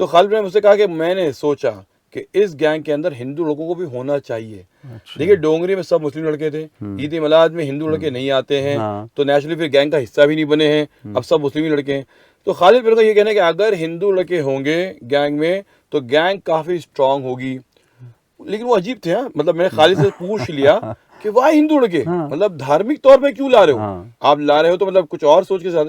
तो खालिद ने मुझसे कहा कि मैंने सोचा कि इस गैंग के अंदर हिंदू लोगों को भी होना चाहिए। अच्छा। देखिए डोंगरी में सब मुस्लिम लड़के थे, ईद मिलाद में हिंदू लड़के नहीं आते हैं, तो नेचुरली फिर गैंग का हिस्सा भी नहीं बने हैं, अब सब मुस्लिम ही लड़के हैं। तो खालिद मेरे को ये कहना है कि अगर हिंदू लड़के होंगे गैंग में तो गैंग काफी स्ट्रांग होगी। लेकिन वो अजीब थे, मतलब मैंने खालिद से पूछ लिया कि वाह हिंदू लड़के, मतलब धार्मिक तौर पे क्यों ला रहे हो? आप ला रहे हो तो मतलब कुछ और सोच के साथ।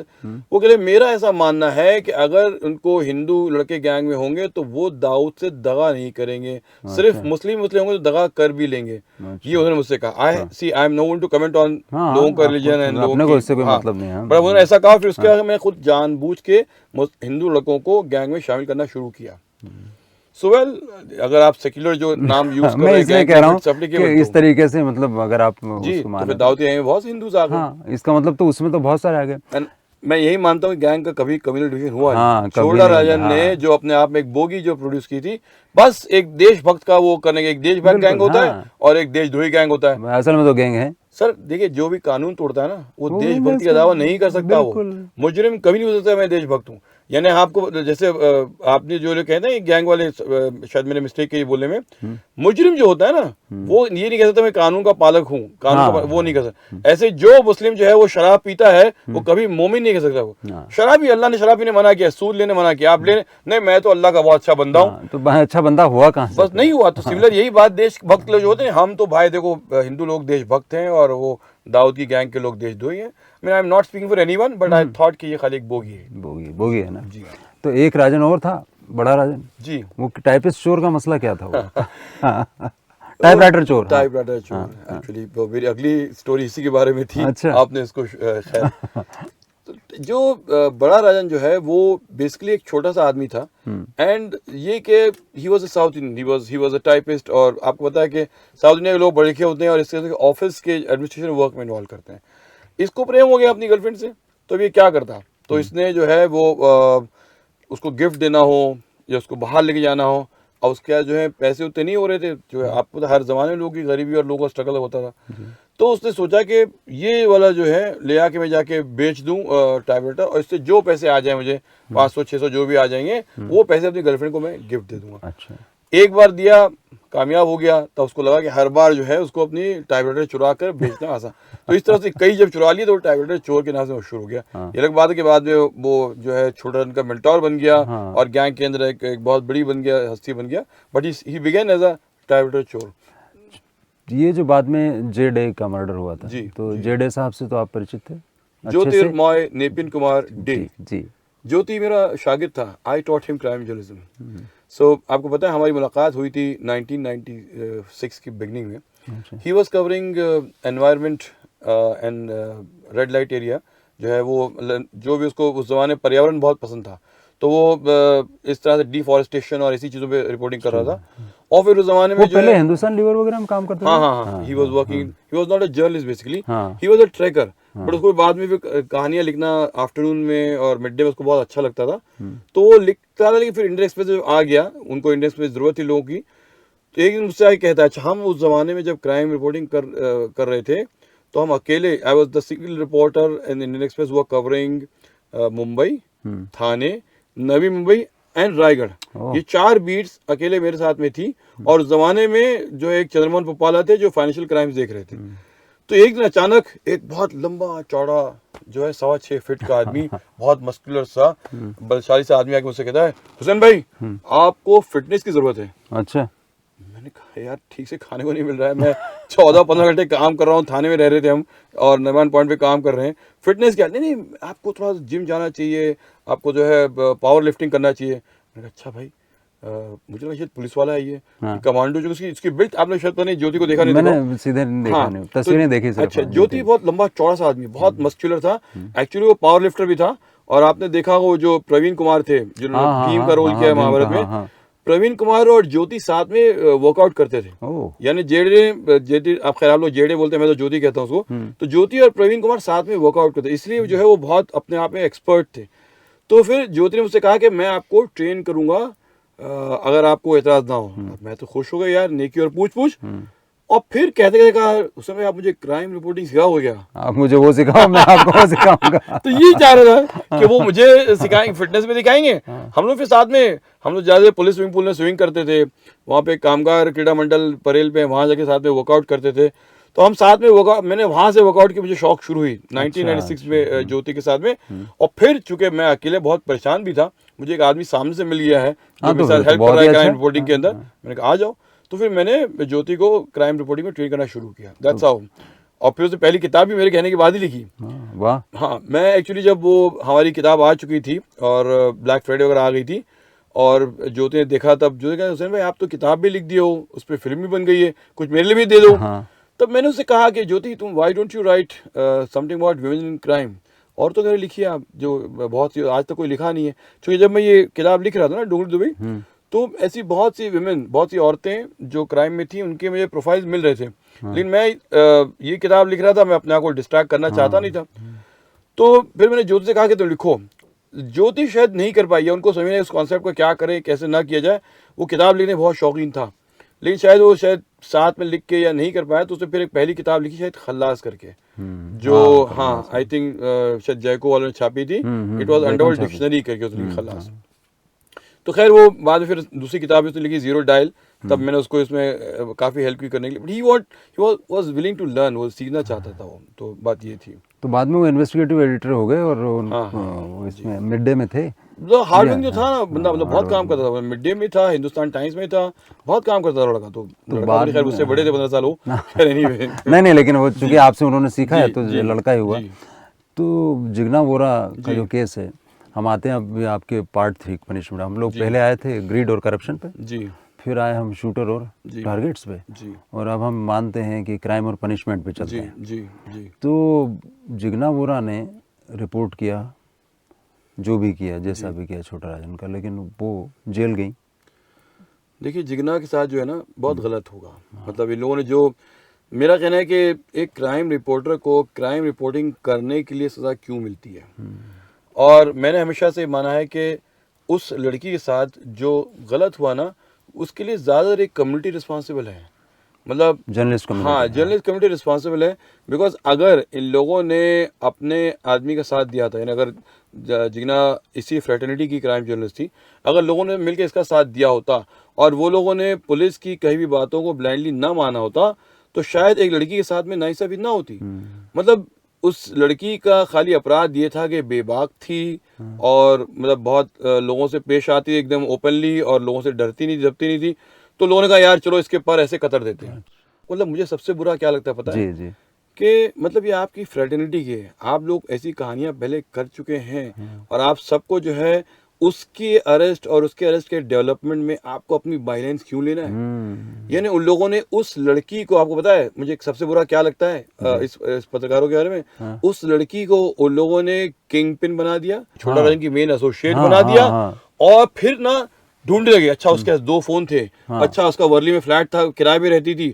वो कह रहे मेरा ऐसा मानना है कि अगर उनको हिंदू लड़के गैंग में होंगे तो वो दाऊद से दगा नहीं करेंगे, सिर्फ मुस्लिम होंगे तो दगा कर भी लेंगे। ये उन्होंने मुझसे कहा। I am no one to comment on लोगों का रिलीजन एंड लोगों को इससे कोई मतलब नहीं है, बट उन्होंने ऐसा कहा। फिर उसके बाद मैं खुद जानबूझ के हिंदू लड़कों को गैंग में शामिल करना शुरू किया। So well, अगर आप सेक्युलर जो नाम यूज कर रहे हैं, मैं इसलिए कह रहा हूँ कि इस तरीके से मतलब अगर आप जी तो फिर दाऊद में बहुत से हिंदूज आ गए। हाँ, इसका मतलब तो उसमें तो बहुत सारे आ गए। मैं यही मानता हूँ कि गैंग का कभी कम्युनल डिवीजन हुआ नहीं। छोटा राजन ने जो अपने आप में एक बोगी जो प्रोड्यूस की थी, बस एक देशभक्त का वो करने का, एक देशभक्त गैंग होता है और एक देशद्रोही गैंग होता है। असल में तो गैंग है सर। देखिए जो भी कानून तोड़ता है ना वो देशभक्ति का दावा नहीं कर सकता। वो मुजरिम कभी नहीं हो सकता मैं देशभक्त हूँ। यानी आपको जैसे आपने जो लोग कहते हैं गैंग वाले, शायद मैंने मिस्टेक की बोलने में, मुजरिम जो होता है ना वो ये नहीं कह सकता मैं कानून का पालक हूँ, कानून का वो नहीं कर सकता। ऐसे जो मुस्लिम जो है वो शराब पीता है वो कभी मोमिन नहीं कह सकता। वो शराबी, अल्लाह ने शराब पीने मना किया, सूद लेने मना किया, आप लेने नहीं, मैं तो अल्लाह का बहुत अच्छा बंदा हूँ। तो अच्छा बंदा हुआ कहाँ से? बस नहीं हुआ। तो सिमिलर यही बात देशभक्त लोग जो होते हैं, हम तो भाई देखो हिंदू लोग देशभक्त हैं और वो दाऊद की गैंग के लोग देशद्रोही हैं। I am not speaking for anyone, but I thought कि ये खाली एक बोगी है। बोगी है ना जी। तो एक राजन और था, बड़ा राजन जी, वो टाइपिस्ट चोर का मसला क्या था? वो टाइपराइटर चोर। टाइपराइटर चोर एक्चुअली वो मेरी अगली स्टोरी इसी के बारे में थी। अच्छा। आपने इसको खैर तो जो बड़ा राजन जो है वो बेसिकली एक छोटा सा आदमी था एंड ये कि he was a south Indian, he was a typist. और आपको पता है कि साउथ इंडिया के लोग बड़े लिखे होते हैं और इसके ऑफिस के एडमिनिस्ट्रेशन वर्क में इन्वॉल्व करते हैं। इसको प्रेम हो गया अपनी गर्लफ्रेंड से, तो ये क्या करता, तो इसने जो है वो उसको गिफ्ट देना हो या उसको बाहर लेके जाना हो, और उसके जो है पैसे उतने नहीं हो रहे थे, जो है आपको तो हर जमाने में लोगों की गरीबी और लोगों का स्ट्रगल होता था। तो उसने सोचा कि ये वाला जो है ले आके मैं जाके बेच दूं टाइपराइटर, और इससे जो पैसे आ जाए मुझे 500-600 जो भी आ जाएंगे वो पैसे अपनी गर्लफ्रेंड को मैं गिफ्ट दे दूंगा। अच्छा। एक बार दिया, कामयाब हो गया, तो उसको लगा कि हर बार जो है उसको अपनी टाइपराइटर चुरा कर बेचना आसान। तो इस तरह से कई जब चुरा लिए तो टाइपराइटर चोर के नाम से मशहूर हो गया। ये अलग बात है कि बाद में वो जो है छोटा का मेंटोर बन गया और गैंग के अंदर एक बहुत बड़ी बन गया, हस्ती बन गया, but he began as a typewriter चोर। ये जो बाद में जे डे का मर्डर हुआ था, जी, तो जे डे साहब से तो आप परिचित थे? ज्योतिर्मय नेपिन कुमार डे। जी। ज्योति मेरा शागिर्द था, I taught him crime journalism. So आपको पता है हमारी मुलाकात हुई थी 1996 की बिगनिंग में। He was covering environment and red light area, जो है वो जो भी उसको उस जमाने पर्यावरण बहुत पसंद था, तो वो इस तरह से डिफॉरेस्टेशन और इसी चीज़ों पे रिपोर्टिंग कर रहा था। और फिर उस जमाने में वो पहले हिंदुस्तान लीवर वगैरह में काम करते थे। हाँ, he was working, he was not a journalist basically, he was a tracker. But उसको बाद में भी कहानियां लिखना आफ्टरनून में और मिड डे में उसको बहुत अच्छा लगता था, तो वो लिखता था। लेकिन फिर इंडियन एक्सप्रेस जब आ गया, उनको इंडियन एक्सप्रेस जरूरत थी लोगों की, तो एक दिन मुझसे आके कहता है, अच्छा हम उस जमाने में जब क्राइम रिपोर्टिंग कर रहे थे तो हम अकेले, I was the single reporter in Indian Express वो कवरिंग मुंबई, थाने, नवी मुंबई एंड रायगढ़। ये 4 बीट्स अकेले मेरे साथ में थी। और उस जमाने में जो एक चंद्रमोहन पप्पाला थे जो फाइनेंशियल क्राइम्स देख रहे थे। तो एक दिन अचानक एक बहुत लंबा चौड़ा जो है 6.25 फीट का आदमी, बहुत मस्कुलर सा बलशाली सा आदमी आके मुझसे कहता है, हुसैन भाई आपको फिटनेस की जरूरत है। अच्छा। मैंने कहा यार ठीक से खाने को नहीं मिल रहा है, मैं 14-15 घंटे काम कर रहा हूँ, थाने में रह रहे थे हम और नरमान पॉइंट पे काम कर रहे हैं, फिटनेस क्या? नहीं आपको थोड़ा जिम जाना चाहिए, आपको जो है पावर लिफ्टिंग करना चाहिए। मैंने कहा अच्छा भाई, मुझे लगा शायद पुलिस वाला है ये कमांडो, जो इसकी बिल्ट आपने शायद पता नहीं, ज्योति को देखा नहीं, मैंने सीधे देखा नहीं, तस्वीरें देखी। अच्छा, ज्योति बहुत लंबा चौड़ा सा आदमी, बहुत मस्कुलर था, एक्चुअली वो पावर लिफ्टर भी था। और आपने देखा वो जो प्रवीण कुमार थे जिन्होंने भीम का रोल किया महाभारत में, प्रवीण कुमार और ज्योति साथ में वर्कआउट करते थे। यानी जेडे आप खैर आप लोग जेडे बोलते हैं, मैं तो ज्योति कहता हूँ उसको। तो ज्योति और प्रवीण कुमार साथ में वर्कआउट करते, इसलिए जो है वो बहुत अपने आप में एक्सपर्ट थे। तो फिर ज्योति ने मुझसे कहा कि मैं आपको ट्रेन करूंगा अगर आपको एतराज ना हो। मैं तो खुश हो गया यार, नेकी और पूछ। और फिर कहते कहा उस समय आप मुझे क्राइम रिपोर्टिंग सिखाओ क्या? आप मुझे वो सिखाओ, मैं आपको वो सिखाऊंगा। तो ये चाह रहा था कि वो मुझे सिखाएंगे, फिटनेस में दिखाएंगे। हम लोग फिर साथ में, हम लोग ज्यादा पुलिस स्विमिंग पूल में स्विमिंग करते थे, वहाँ पे कामगार क्रीड़ा मंडल परेल पे, वहाँ जाके साथ में वर्कआउट करते थे। तो हम साथ में वर्कआउट, मैंने वहाँ से वर्कआउट की मुझे शौक शुरू हुई 1996 में ज्योति के साथ में। और फिर चूंकि मैं अकेले बहुत परेशान भी था, मुझे एक आदमी सामने से मिल गया है जो मेरे साथ हेल्प कर रहा है क्राइम रिपोर्टिंग के अंदर। मैंने कहा आ जाओ। तो फिर मैंने ज्योति को क्राइम रिपोर्टिंग में ट्रेन करना शुरू किया, दैट्स हाउ। और फिर उसने पहली किताब भी मेरे कहने के बाद ही लिखी। वाह। हाँ, मैं एक्चुअली जब वो हमारी किताब आ चुकी थी और ब्लैक फ्राइडे वगैरह आ गई थी और ज्योति ने देखा, तब ज्योति कहा हुसैन भाई आप तो किताब भी लिख दिए हो, उस पर फिल्म भी बन गई है, कुछ मेरे लिए भी दे दो। तब मैंने उससे कहा कि ज्योति तुम why don't you right something about women in crime, और तो लिखिए आप, जो बहुत सी आज तक कोई लिखा नहीं है। क्योंकि जब मैं ये किताब लिख रहा था ना डोंगरी दुबई, तो ऐसी बहुत सी विमेन, बहुत सी औरतें जो क्राइम में थी, उनके मुझे प्रोफाइल्स मिल रहे थे। लेकिन मैं ये किताब लिख रहा था, मैं अपने आप को डिस्ट्रैक्ट करना चाहता नहीं था। तो फिर मैंने ज्योति से कहा कि तुम लिखो। ज्योति शायद नहीं कर पाई है, उनको समझ नहीं उस कॉन्सेप्ट को क्या करें, कैसे ना किया जाए। वो किताब लिखने बहुत शौकीन था, लेकिन शायद वो साथ में लिख के या नहीं कर पाया। तो उसने फिर एक पहली किताब लिखी शायद खल्लास करके, जो हाँ आई थिंक शायद जयको वालों ने छापी थी, इट वॉज अंडरवर्ल्ड डिक्शनरी करके उसने खल्लास। तो खैर वो बाद में फिर दूसरी किताब उसने लिखी जीरो डायल, तब मैंने उसको इसमें काफ़ी हेल्प भी करने के लिए, but he was willing to learn, वो सीखना चाहता था वो। तो बात ये थी। तो बाद में वो इन्वेस्टिगेटिव एडिटर हो गए और इसमें मिड डे में थे। मतलब हार्डवर्किंग जो था ना बंदा, मतलब बहुत काम करता था, मिड डे में था, हिंदुस्तान टाइम्स में था, बहुत काम करता था लड़का। तो लड़का खैर उससे बड़े थे 15 साल हो। नहीं, लेकिन वो चूंकि आपसे उन्होंने सीखा है तो लड़का ही हुआ। तो जिग्ना बोरा का जो केस है, हम आते हैं अभी आपके पार्ट 3 पनिशमेंट। हम लोग पहले आए थे ग्रीड और करप्शन पे, जी, फिर आए हम शूटर और जी। टारगेट्स पे, जी और अब हम मानते हैं कि क्राइम और पनिशमेंट पे चलते जी हैं। जी जी तो जिग्ना बोरा ने रिपोर्ट किया, जो भी किया, जैसा भी किया छोटा राजन का, लेकिन वो जेल गई। देखिए जिग्ना के साथ जो है ना बहुत गलत होगा। मतलब इन लोगों ने जो, मेरा कहना है कि एक क्राइम रिपोर्टर को क्राइम रिपोर्टिंग करने के लिए सज़ा क्यों मिलती है। और मैंने हमेशा से माना है कि उस लड़की के साथ जो गलत हुआ ना, उसके लिए ज़्यादातर एक कम्युनिटी रिस्पॉन्सिबल है। मतलब जर्नलिस्ट कम्युनिटी। हाँ, जर्नलिस्ट कम्युनिटी रिस्पॉन्सिबल है। बिकॉज अगर इन लोगों ने अपने आदमी का साथ दिया था, यानी अगर जिग्ना इसी फ्रेटर्निटी की क्राइम जर्नलिस्ट थी, अगर लोगों ने मिलकर इसका साथ दिया होता और वो लोगों ने पुलिस की कही भी बातों को ब्लाइंडली ना माना होता, तो शायद एक लड़की के साथ में नाइंसाफी ना होती। मतलब उस लड़की का खाली अपराध ये था कि बेबाक थी और मतलब बहुत लोगों से पेश आती एकदम ओपनली और लोगों से डरती नहीं झपती नहीं थी। तो लोगों ने कहा यार चलो इसके पर ऐसे कतर देते हैं। मतलब मुझे सबसे बुरा क्या लगता है पता है, जी जी। कि मतलब ये आपकी फ्रेटर्निटी की है, आप लोग ऐसी कहानियां पहले कर चुके हैं और आप सबको जो है उसकी अरेस्ट और उसके अरेस्ट के डेवलपमेंट में आपको अपनी बाइलेंस क्यों लेना है। यानी उन लोगों ने उस लड़की को, आपको पता है मुझे सबसे बुरा क्या लगता है इस पत्रकारों के बारे में, उस लड़की को उन लोगों ने किंग पिन बना दिया, छोटा राजन की मेन एसोसिएट बना दिया, और फिर ना ढूंढने लगे। अच्छा उसके पास 2 फोन थे, अच्छा उसका वर्ली में फ्लैट था, किराए पे रहती थी।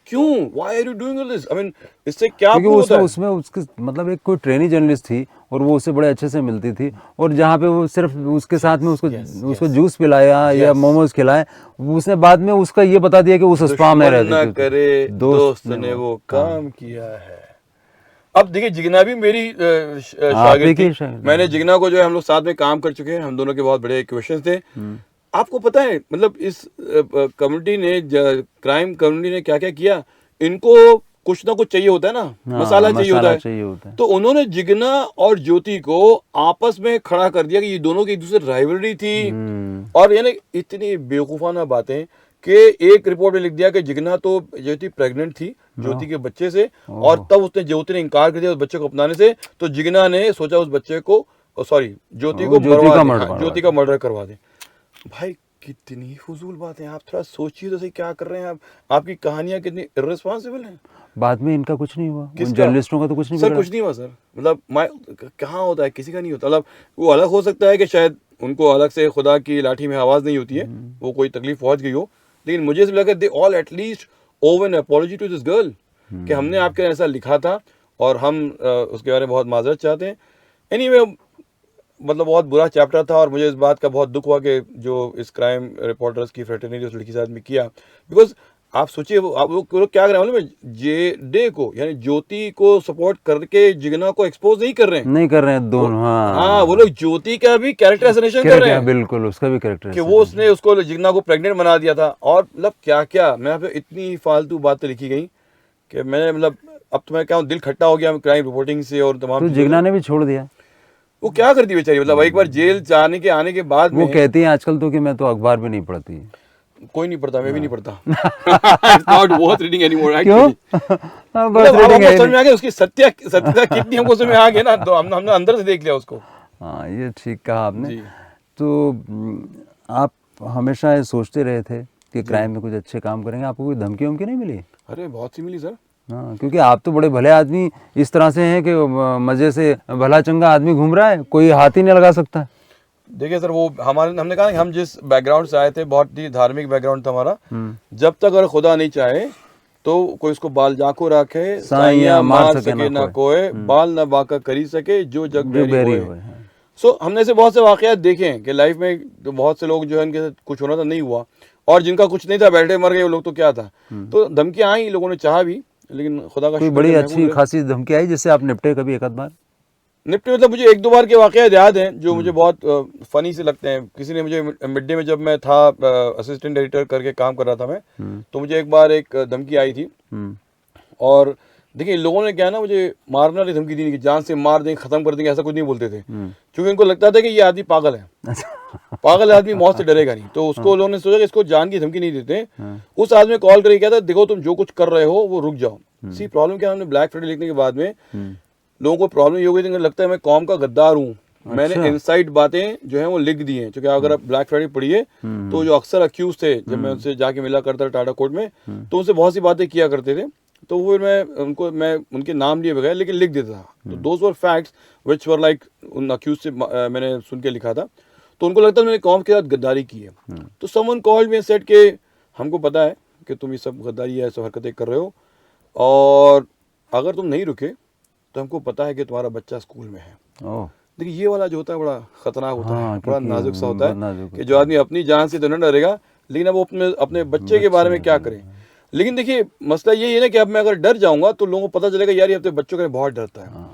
क्यों, why are you doing all this? I mean इससे क्या क्योंकि प्रूव होता है? उसमें उसके मतलब एक कोई ट्रेनी जर्नलिस्ट थी और वो उससे बड़े अच्छे से मिलती थी, और जहाँ पे वो सिर्फ उसके साथ में उसको जूस पिलाया या मोमोज खिलाए, उसने बाद में उसका ये बता दिया कि उस स्पा में दुश्मन रहती न थी। करे दोस्त ने वो काम किया है। अब देखिए जिग्ना भी मेरी शागिर्द थी। मैंने जिग्ना को जो है, हम लोग साथ में काम कर चुके हैं, हम दोनों के बहुत बड़े क्वेश्चन थे। आपको पता है मतलब इस कम्युनिटी ने, क्राइम कम्युनिटी ने क्या क्या किया, इनको कुछ ना कुछ चाहिए होता है ना, मसाला चाहिए होता है। तो उन्होंने जिग्ना और ज्योति को आपस में खड़ा कर दिया कि ये दोनों की एक दूसरे राइवलरी थी। और यानी इतनी बेवकूफाना बातें कि एक रिपोर्ट में लिख दिया कि जिग्ना तो ज्योति प्रेग्नेंट थी ज्योति के बच्चे से, और तब उसने ज्योति ने इनकार कर दिया उस बच्चे को अपनाने से। तो जिग्ना ने सोचा उस बच्चे को, सॉरी ज्योति को ज्योति का मर्डर करवा दे। भाई कितनी फजूल बात है, आप थोड़ा सोचिए तो सही क्या कर रहे हैं आप। आपकी कहानियां कितनी इर्रेस्पॉन्सिबल हैं। बाद में इनका कुछ नहीं हुआ, जर्नलिस्टों का तो कुछ नहीं सर, कुछ नहीं हुआ सर। मतलब कहाँ होता है, किसी का नहीं होता। मतलब वो अलग हो सकता है कि शायद उनको अलग से खुदा की लाठी में आवाज नहीं होती है, वो कोई तकलीफ पहुंच गई हो, लेकिन मुझे ऐसा लगा they all at least owe an apology to this girl कि हमने आपके ऐसा लिखा था और हम उसके बारे में बहुत माजरत चाहते हैं। एनीवे मतलब बहुत बुरा चैप्टर था, और मुझे इस बात का बहुत दुख हुआ कि जो इस क्राइम रिपोर्टर्स की फ्रेटर्निटी उस लड़की के साथ में किया। बिकॉज आप सोचिए आप लोग क्या कर रहे हैं मालूम है, जे को यानी ज्योति को सपोर्ट करके जिग्ना को एक्सपोज नहीं कर रहे हैं दोनों। हाँ, वो लोग ज्योति का भी कैरेक्टर असैसिनेशन कर रहे हैं। बिल्कुल, उसका भी कैरेक्टर कि वो उसने उसको जिग्ना को प्रेग्नेंट बना दिया था। और मतलब क्या क्या मैं आप इतनी फालतू बातें लिखी गई कि मैंने मतलब अब तो मैं क्या दिल खट्टा हो गया क्राइम रिपोर्टिंग से और तमाम। तो जिग्ना ने भी छोड़ दिया। वो क्या करती बेचारी, मतलब एक बार जेल जाने के आने के बाद वो कहती है आजकल तो कि मैं तो अखबार भी नहीं पढ़ती। कोई नहीं पढ़ता, मैं भी नहीं पढ़ता। It's not worth reading anymore actually. मतलब हमको समझ में आ गया उसकी सत्यता कितनी, हमको समझ में आ गया ना, तो हमने अंदर से देख लिया उसको। हाँ, ये ठीक कहा आपने। तो आप हमेशा ये सोचते रहे थे कि क्राइम में कुछ अच्छे काम करेंगे, आपको कोई धमकी वमकी नहीं मिली? अरे बहुत सी मिली सर। हाँ, क्योंकि आप तो बड़े भले आदमी इस तरह से हैं कि मजे से भला चंगा आदमी घूम रहा है, कोई हाथ ही नहीं लगा सकता। देखिए सर, वो हमने कहा कि हम जिस बैकग्राउंड से आए थे, बहुत ही धार्मिक बैकग्राउंड था हमारा। जब तक अगर खुदा नहीं चाहे तो कोई उसको बाल जाको रखे, साइयां मार सके ना कोई, बाल ना बाका करी सके जो जग बेरी होए। सो हमने ऐसे बहुत से वाकयात देखे हैं कि लाइफ में तो बहुत से लोग जो है इनके साथ कुछ होना था नहीं हुआ, और जिनका कुछ नहीं था बैठे मर गए वो लोग, तो क्या था। तो धमकियां आई, लोगों ने चाहा भी, लेकिन खुदा का कोई बड़ी अच्छी खासी धमकी आई जिससे आप निपटे कभी एक आध बार? निपटे मतलब मुझे 1-2 बार के वाकयात याद हैं जो मुझे बहुत फनी से लगते हैं। किसी ने मुझे मिड डे में, जब मैं था असिस्टेंट एडिटर करके काम कर रहा था मैं, तो मुझे एक बार एक धमकी आई थी। और देखिए लोगों ने क्या ना, मुझे मारने वाली धमकी दी नहीं कि जान से मार देंगे, खत्म कर देंगे, ऐसा कुछ नहीं बोलते थे, क्योंकि उनको लगता था कि ये आदमी पागल है। पागल आदमी मौत से डरेगा नहीं, तो उसको लोगों ने सोचा कि इसको जान की धमकी नहीं देते। उस आदमी कॉल करके कहता देखो तुम जो कुछ कर रहे हो वो रुक जाओ। सी प्रॉब्लम क्या, हमने ब्लैक फ्राइडे लिखने के बाद में लोगों को प्रॉब्लम ये हो गई थी, लगता है मैं कौम का गद्दार हूँ, मैंने इनसाइड बातें जो है वो लिख दी हैं, क्योंकि अगर आप ब्लैक फ्राइडे पढ़िए तो जो अक्सर अक्यूज थे, जब मैं उनसे जाके मिला करता था टाटा कोर्ट में, तो उनसे बहुत सी बातें किया करते थे, तो फिर मैं उनके नाम लिए बगैर लेकिन लिख देता था। तो those were facts which were like उन अक्यूज से मैंने सुन के लिखा था, तो उनको लगता था मैंने कौम के साथ गद्दारी की है। तो someone called me and said के हमको पता है कि तुम ये सब गद्दारी है, सब हरकतें कर रहे हो, और अगर तुम नहीं रुके तो हमको पता है कि तुम्हारा बच्चा स्कूल में है। देखिए ये वाला जो होता है बड़ा खतरनाक होता है, बड़ा नाजुक सा होता है कि जो आदमी अपनी जान से तो न डरेगा, लेकिन अब वो अपने बच्चे के बारे में क्या करें। लेकिन देखिए मसला ये है ना कि अब मैं अगर डर जाऊंगा तो लोगों को पता चलेगा यार ये अपने बच्चों के बहुत डरता है।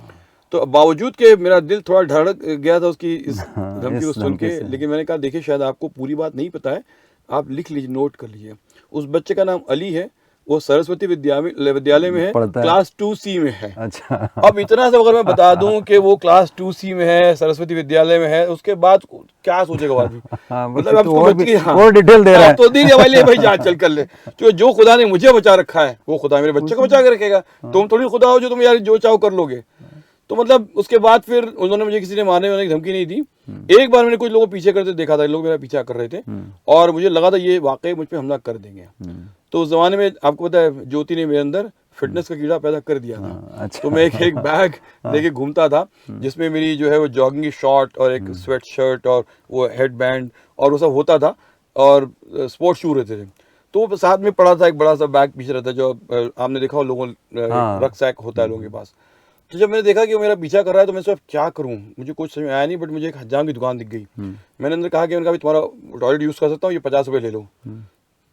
तो बावजूद के मेरा दिल थोड़ा धड़क गया था उसकी इस धमकी को सुन के, लेकिन मैंने कहा देखिए शायद आपको पूरी बात नहीं पता है, आप लिख लीजिए, नोट कर लीजिए। उस बच्चे का नाम अली है, वो सरस्वती विद्यालय में है, क्लास 2C में है। अच्छा। अब इतना सा अगर मैं बता दूं कि वो क्लास 2C में है, सरस्वती विद्यालय में है, उसके बाद क्या सोचेगा आदमी? मतलब अब और डिटेल दे रहा है तो दीजिए भाई जान चल कर ले, क्योंकि जो खुदा ने मुझे बचा रखा है वो खुदा मेरे बच्चे को बचा के रखेगा। तुम थोड़ी खुदा हो जो तुम यार जो चाहो कर लोगे। तो मतलब उसके बाद फिर उन्होंने मुझे किसी ने मारने वाने की धमकी नहीं दी। एक बार मैंने कुछ लोगों को पीछे करते देखा था, लोग मेरा पीछा कर रहे थे और मुझे लगा था ये वाकई मुझ पे हमला कर देंगे। तो उस जमाने में आपको पता है ज्योति ने मेरे अंदर फिटनेस का कीड़ा पैदा कर दिया था। अच्छा। तो मैं एक बैग लेके घूमता था जिसमें मेरी जो है वो जॉगिंग की शॉर्ट और एक स्वेट शर्ट और वो हेड बैंड और वो सब होता था, और स्पोर्ट्स शू रहते थे। तो वो साथ में पड़ा था एक बड़ा सा बैग पीछे रहता है, जो आपने देखा हो लोगों रक्सैक होता है लोगों के पास। तो जब मैंने देखा कि वो मेरा पीछा कर रहा है तो मैं सोचा क्या करूं, मुझे कुछ समझ में आया नहीं, बट मुझे एक हजाम की दुकान दिख गई। मैंने अंदर कहा कि मैंने कहा तुम्हारा टॉयलेट यूज़ कर सकता हूँ, ये 50 रुपये ले लो।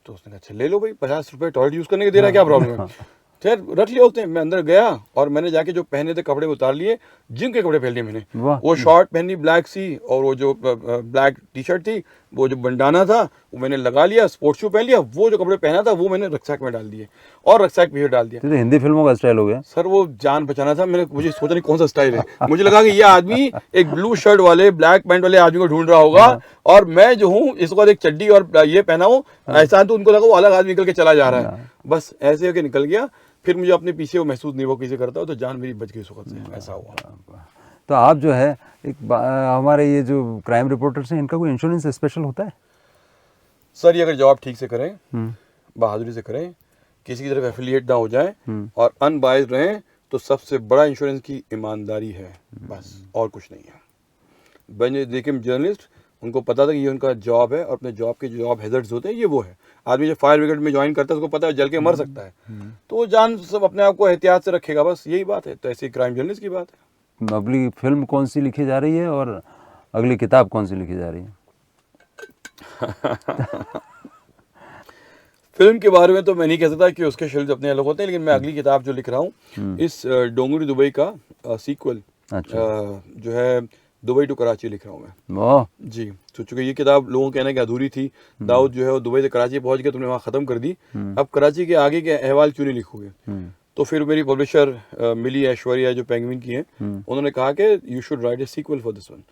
तो उसने कहा अच्छा ले लो भाई, 50 रुपये टॉयलेट यूज़ करने के दे रहा है, क्या प्रॉब्लम है? खैर रख लिया उसने। मैं अंदर गया और मैंने जाके जो पहने थे कपड़े उतार लिए, जिम के कपड़े पहन लिए मैंने। वो शॉर्ट पहनी ब्लैक सी, और वो जो ब्लैक टी शर्ट थी, वो जो बंडाना था वो मैंने लगा लिया, स्पोर्ट्स शू पहन लिया, वो जो कपड़े पहना था वो मैंने रक्सैक में डाल दिए और रक्सैक पीछे डाल दिया। तो हिंदी फिल्मों का स्टाइल हो गया सर, वो जान बचाना था। मुझे सोचा नहीं कौन सा स्टाइल है। मुझे लगा कि ये आदमी एक ब्लू शर्ट वाले ब्लैक पैंट वाले आदमी को ढूंढ रहा होगा, और मैं जो हूँ इसके बाद एक चड्डी और ये पहना हूँ, ऐसा तो उनको लगा वो अलग आदमी निकल के चला जा रहा है। बस ऐसे होके निकल गया। फिर मुझे अपने पीछे वो महसूस नहीं हुआ किसी करता हो, तो जान मेरी बच गई उस वक्त से। ऐसा हुआ। तो आप जो है हमारे ये जो क्राइम रिपोर्टर्स हैं, इनका कोई इंश्योरेंस स्पेशल होता है? सर ये अगर जॉब ठीक से करें, बहादुरी से करें, किसी की तरफ एफिलिएट ना हो जाए और अनबायस्ड रहें, तो सबसे बड़ा इंश्योरेंस की ईमानदारी है, बस और कुछ नहीं है। बने देखिए जर्नलिस्ट, उनको पता था कि ये उनका जॉब है और अपने जॉब के जॉब हैजर्ड्स होते हैं, ये वो है। आदमी जब फायर ब्रिगेड में ज्वाइन करता है उसको पता है जल के मर सकता है, तो वो जान सब अपने आप को एहतियात से रखेगा, बस यही बात है। तो ऐसी क्राइम जर्नलिस्ट की बात है। अगली फिल्म कौन सी लिखी जा रही है और अगली किताब कौन सी लिखी जा रही है? फिल्म के बारे में तो मैं नहीं कह सकता कि उसके शेल्स अपने अलग होते हैं, लेकिन मैं अगली किताब जो लिख रहा हूँ इस डोंगरी दुबई का सीक्वल जो है दुबई टू कराची लिख रहा हूँ मैं जी। तो चूंकि ये किताब लोगों कहने की अधूरी थी, दाऊद जो है वो दुबई से कराची पहुंच गया, तुमने वहाँ ख़त्म कर दी, अब कराची के आगे के अहवाल क्यों नहीं लिखोगे? तो फिर मेरी पब्लिशर मिली ऐश्वर्या जो पेंगुइन की हैं, उन्होंने कहा कि you should write a sequel for this one.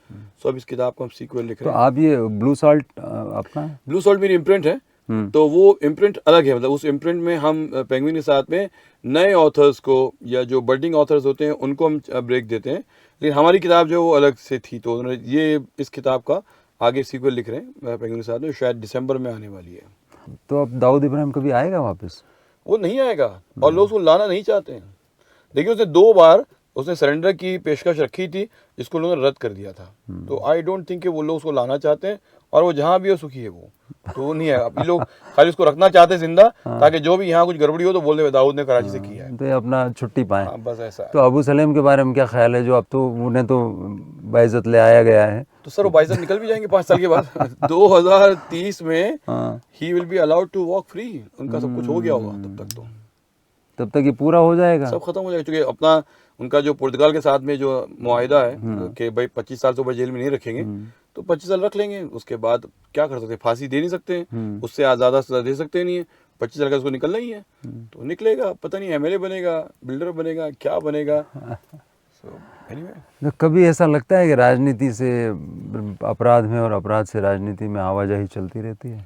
So अब इस किताब को हम सीक्वल लिख रहे हैं। तो आप ये ब्लू सॉल्ट अपना है? ब्लू सॉल्ट मेरी इम्प्रिंट है, तो वो इम्प्रिंट अलग है। मतलब उस इम्प्रिंट में हम पेंगुइन के साथ में नए ऑथर्स को या जो बर्डिंग ऑथर्स होते हैं उनको हम ब्रेक देते हैं, लेकिन हमारी किताब जो वो अलग से थी, तो उन्होंने ये इस किताब का आगे सीक्वल लिख रहे हैं पेंगुइन के साथ में, शायद दिसंबर में आने वाली है। तो अब दाऊद इब्राहिम कभी आएगा वापस? वो नहीं आएगा और लोग उसको लाना नहीं चाहते हैं। देखिए उसने 2 बार उसने सरेंडर की पेशकश रखी थी, जिसको लोगों ने रद्द कर दिया था। तो आई डोंट थिंक कि वो लोग उसको लाना चाहते हैं, और वो जहाँ भी हो सुखी है वो, तो वो नहीं है। अभी लोग खाली उसको रखना चाहते हैं जिंदा, ताकि जो भी यहाँ कुछ गड़बड़ी हो तो बोल दे दाऊद ने कराची से किया है, तो ये अपना छुट्टी पाए। बस ऐसा है। तो अबू सलेम के बारे में क्या ख्याल है, जो अब तो उन्हें तो बाइज्जत ले आया गया है? तो सर वो बाइज्जत निकल भी जाएंगे 5 साल के बाद 2030 में he will be allowed to walk free. उनका सब कुछ हो गया होगा तब तक ये पूरा हो जाएगा, सब खत्म हो जाएगा। क्योंकि अपना उनका जो पुर्तगाल के साथ में जो मुआहिदा है कि भाई 25 साल से ऊपर जेल में नहीं रखेंगे, तो 25 साल रख लेंगे। उसके बाद क्या कर सकते हैं? फांसी दे नहीं सकते हैं, उससे ज़्यादा सजा दे सकते नहीं है। 25 साल का उसको निकलना ही है, तो निकलेगा। पता नहीं एमएलए बनेगा, बिल्डर बनेगा, क्या बनेगा। तो कभी ऐसा लगता है कि राजनीति से अपराध में और अपराध से राजनीति में आवाजाही चलती रहती है?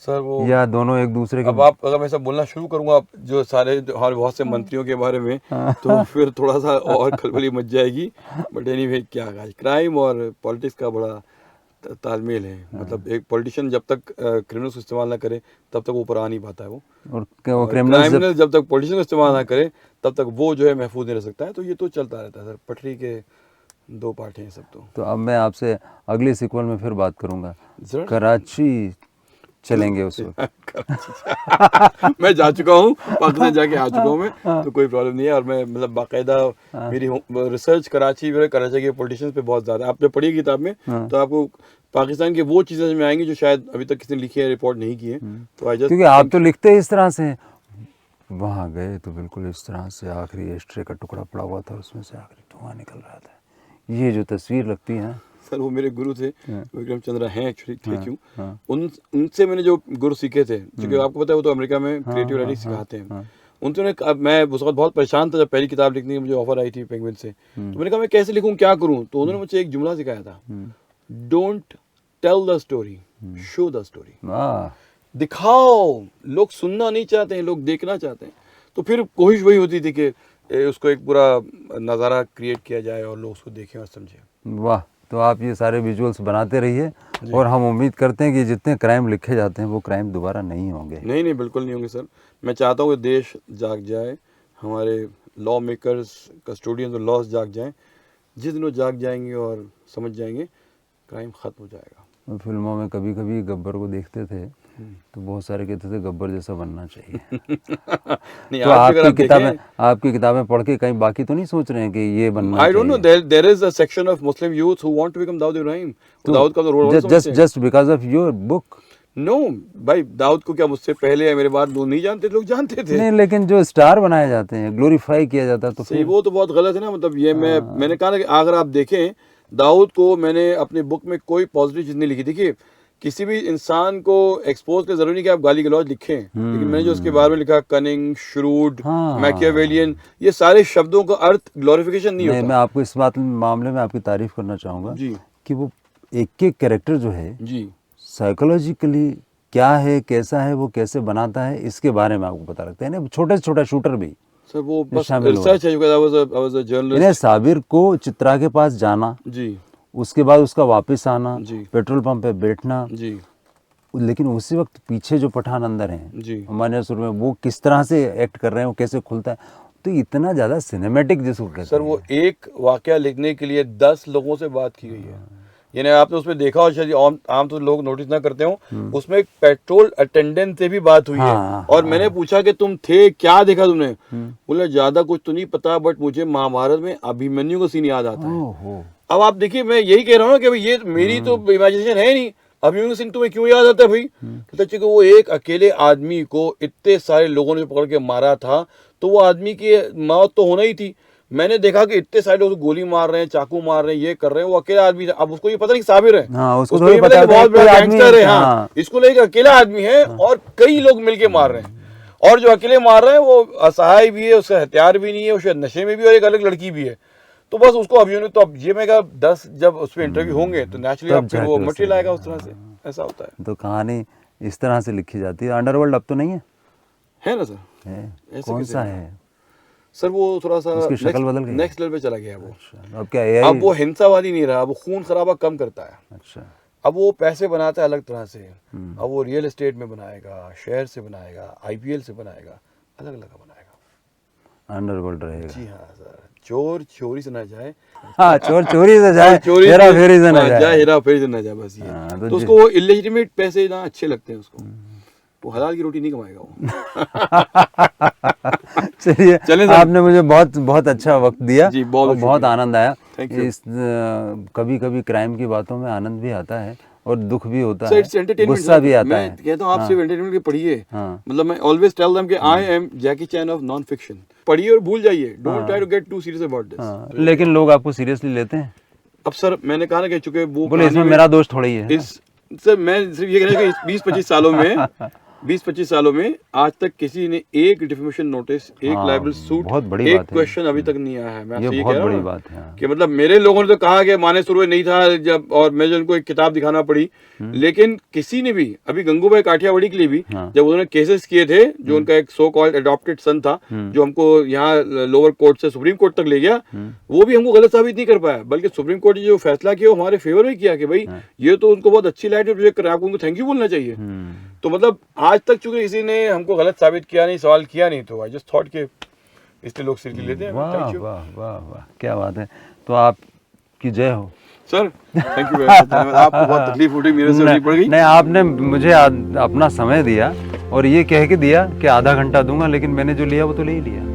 सर वो या दोनों एक दूसरे के? अब आप अगर मैं सब बोलना शुरू करूंगा जो सारे हमारे बहुत से मंत्रियों के बारे में तो फिर थोड़ा सा और खलबली मच जाएगी। बट एनीवे क्या क्राइम और पॉलिटिक्स का बड़ा तालमेल है। मतलब एक पॉलिटिशियन जब तक क्रिमिनल्स को इस्तेमाल ना करे तब तक वो ऊपर आ नहीं पाता है वो, और क्रिमिनल जब तक पॉलिटिशियन को इस्तेमाल ना करे तब तक वो जो है महफूज नहीं रह सकता है। तो ये तो चलता रहता है सर, पटरी के दो पार्ट हैं सब। तो अब मैं आपसे अगली सीक्वल में फिर बात करूंगा। जरूर। कराची चलेंगे उस वक्त। मैं जा चुका हूँ, पाकिस्तान जाके आ चुका हूँ मैं, तो कोई प्रॉब्लम नहीं है। और मैं मतलब बाकायदा मेरी रिसर्च कराची के पॉलिटिशियंस पे बहुत ज़्यादा, आप जब पढ़िए किताब में तो आपको पाकिस्तान की वो चीज़ें में आएंगी जो शायद अभी तक किसी ने लिखी है, रिपोर्ट नहीं की है। तो आई जस्ट, क्योंकि आप तो लिखते हैं इस तरह से, वहाँ गए तो बिल्कुल इस तरह से आखिरी एस्ट्रे का टुकड़ा पड़ा हुआ था, उसमें से आखिरी धुआं निकल रहा था। ये जो तस्वीर लगती है सर वो मेरे गुरु थे, विक्रम चंद्रा हैं एक्चुअली, थे क्यों, उनसे मैंने जो गुरु सीखे थे, क्योंकि आपको पता है वो तो अमेरिका में क्रिएटिव राइटिंग सिखाते हैं। उनसे मैं उस वक्त बहुत परेशान था जब पहली किताब लिखने की मुझे ऑफर आई थी पेंगुइन से। तो मैंने कहा मैं कैसे लिखूं, क्या करूं, तो उन्होंने मुझे एक जुमला सिखाया था, don't tell the story, show the story. दिखाओ, लोग सुनना नहीं चाहते हैं, लोग देखना चाहते हैं। तो फिर कोशिश वही होती थी कि उसको एक पूरा नज़ारा क्रिएट किया जाए और लोग उसको देखें और समझें। वाह, तो आप ये सारे विजुअल्स बनाते रहिए और हम उम्मीद करते हैं कि जितने क्राइम लिखे जाते हैं वो क्राइम दोबारा नहीं होंगे। नहीं, बिल्कुल नहीं होंगे सर। मैं चाहता हूँ कि देश जाग जाए, हमारे लॉ मेकर्स, कस्टोडियंस और लॉस जाग जाएं। जिस दिन वो जाग जाएंगे और समझ जाएंगे, क्राइम ख़त्म हो जाएगा। फिल्मों में कभी कभी गब्बर को देखते थे तो बहुत सारे कहते थे गब्बर जैसा बनना चाहिए। नहीं, तो आपकी किताबें पढ़ के कहीं बाकी तो नहीं सोच रहे हैं कि ये बनना चाहिए? I don't know, there is a section of Muslim youth who want to become Dawood Ibrahim. तो दाऊद का तो role just because of your book? No, भाई दाऊद को क्या मुझसे पहले या मेरे बाद लोग नहीं जानते, लोग जानते थे। नहीं, लेकिन जो स्टार बनाए जाते हैं, ग्लोरीफाई किया जाता है, तो सही, वो तो बहुत गलत है ना। मतलब ये मैंने कहा ना कि अगर आप देखें दाऊद को, मैंने अपनी बुक में कोई पॉजिटिव चीज़ नहीं लिखी। देखिए किसी भी इंसान को एक्सपोज का जरूरी नहीं कि आप गाली गलौज लिखें, लेकिन मैंने जो उसके बारे में लिखा, कनिंग, श्रूड, मैकियावेलियन, ये सारे शब्दों का अर्थ ग्लोरिफिकेशन नहीं होता। मैं आपको इस बात मामले में आपकी तारीफ करना चाहूँगा जी कि वो एक एक कैरेक्टर जो है जी साइकोलॉजिकली क्या है, कैसा है, वो कैसे बनाता है, इसके बारे में आपको पता लगता है ना। छोटे से छोटा शूटर भी सर वो बस रिसर्च है। I was a journalist। Sabir को चित्रा के पास जाना जी, उसके बाद उसका वापस आना, जी, पेट्रोल पंप पे बैठना जी, लेकिन उसी वक्त पीछे जो पठान अंदर हैं जी, हमारे सुर में, वो किस तरह से एक्ट कर रहे हैं, वो कैसे खुलता है, तो इतना ज़्यादा सिनेमैटिक जिसको कहते हैं। सर वो एक वाकया लिखने के लिए 10 लोगों से बात की गई है। यानी आपने उसमें देखा हो, शायद आम तो लोग नोटिस ना करते हो, उसमें एक पेट्रोल अटेंडेंट से भी बात हुई है। और मैंने पूछा कि तुम थे, क्या देखा तुमने? बोला ज्यादा कुछ तो नहीं पता, बट मुझे महाभारत में अभिमन्यु का सीन याद आता है। अब आप देखिए, मैं यही कह रहा हूँ ना कि भाई ये मेरी तो इमेजिनेशन है नहीं। अभिमन्यु सिंह तुम्हें क्यों याद आता है भाई? क्योंकि वो एक अकेले आदमी को इतने सारे लोगों ने पकड़ के मारा था, तो वो आदमी की मौत तो होना ही थी। मैंने देखा कि इतने सारे लोग गोली मार रहे हैं, चाकू मार रहे हैं, ये कर रहे हैं, वो अकेला आदमी था। अब उसको ये पता नहीं साबिर है, उसको ये पता है बहुत बड़ा गैंगस्टर है। हाँ, इसको लेके अकेला आदमी है और कई लोग मिलके मार रहे हैं। और जो अकेले मार रहे हैं वो असहाय भी है, उसका हथियार भी नहीं है, वो शायद नशे में भी, और एक अलग लड़की भी है। तो बस उसको अभिमन्यु, तो अब ये मैं कहा 10 जब उस पर इंटरव्यू होंगे तो नेचुरली अब फिर वो मटेरियल आएगा उस तरह से। ऐसा होता है। तो कहानी इस तरह से लिखी जाती है। अंडरवर्ल्ड अब तो नहीं है ना सर? है, कौन सा है सर? वो थोड़ा सा उसकी शक्ल बदल गई, नेक्स्ट लेवल पे चला गया वो। अच्छा, अब क्या है? अब वो हिंसावादी नहीं रहा, वो खून खराबा कम करता है। अच्छा, अब वो पैसे बनाता है अलग तरह से। अब वो रियल एस्टेट में बनाएगा, शेयर से बनाएगा, आईपीएल से बनाएगा, अलग अलग बनाएगा। अंडरवर्ल्ड रहेगा। जी हाँ सर, चोर चोरी से ना जाए, हाँ, चोर चोरी से जाए, हेरा फेरी से ना जाए, हेरा फेरी से ना जाए, बस ये। तो उसको इलेजिटिमेट पैसे ना अच्छे लगते हैं उसको, वो हलाल की रोटी नहीं कमाएगा वो। चलिए, आपने मुझे बहुत बहुत अच्छा वक्त दिया जी, बहुत आनंद आया। इस कभी कभी क्राइम की बातों में आनंद भी आता है और दुख भी होता है, गुस्सा भी आता है। मैं कहता हूँ आप सिर्फ एंटरटेनमेंट की पढ़िए। मतलब मैं ऑलवेज टेल देम कि I am Jackie Chan of non fiction. पढ़िए और भूल जाइए, don't try to get too serious about this. लेकिन लोग आपको सीरियसली लेते हैं। अब सर मैंने कहा ना कि चूंकि वो बोले इसमें मेरा दोष थोड़ा ही है। सर मैं सिर्फ ये कहना कि 20-25 सालों में 20-25 सालों में आज तक किसी ने एक डिफेमेशन नोटिस, एक हाँ, लाइबल सूट, बहुत बड़ी एक बात है। क्वेश्चन अभी तक नहीं आया है। मैं ये आपसे ये बहुत कह रहा हूँ बड़ी ना बात है, हाँ। कि मतलब मेरे लोगों ने तो कहा कि माने शुरू में नहीं था जब, और मुझे उनको एक किताब दिखाना पड़ी, लेकिन किसी ने भी, अभी गंगूबाई काठियावाड़ी के लिए भी हाँ। जब उन्होंने केसेस किए थे, जो उनका एक सो कॉल्ड अडॉप्टेड सन था जो हमको यहाँ लोअर कोर्ट से सुप्रीम कोर्ट तक ले गया, वो भी हमको गलत साबित नहीं कर पाया, बल्कि सुप्रीम कोर्ट ने जो फैसला किया वो हमारे फेवर में किया कि भाई ये तो उनको बहुत अच्छी लाइट में प्रोजेक्ट कर रहा है, आपको उनको थैंक यू बोलना चाहिए। तो मतलब आज तक चूंकि किसी ने हमको गलत साबित किया नहीं, सवाल किया नहीं, तो आई जस्ट थॉट के इसलिए लोग सीरियसली लेते हैं। वाह थैंक यू वाह वाह वाह, क्या बात है। तो आपकी जय हो sir, thank you very much. आपको बहुत तकलीफ उठी, मेरे से पड़ गई। नहीं, आपने मुझे अपना समय दिया और ये कह के दिया कि आधा घंटा दूंगा, लेकिन मैंने जो लिया वो तो ले ही लिया।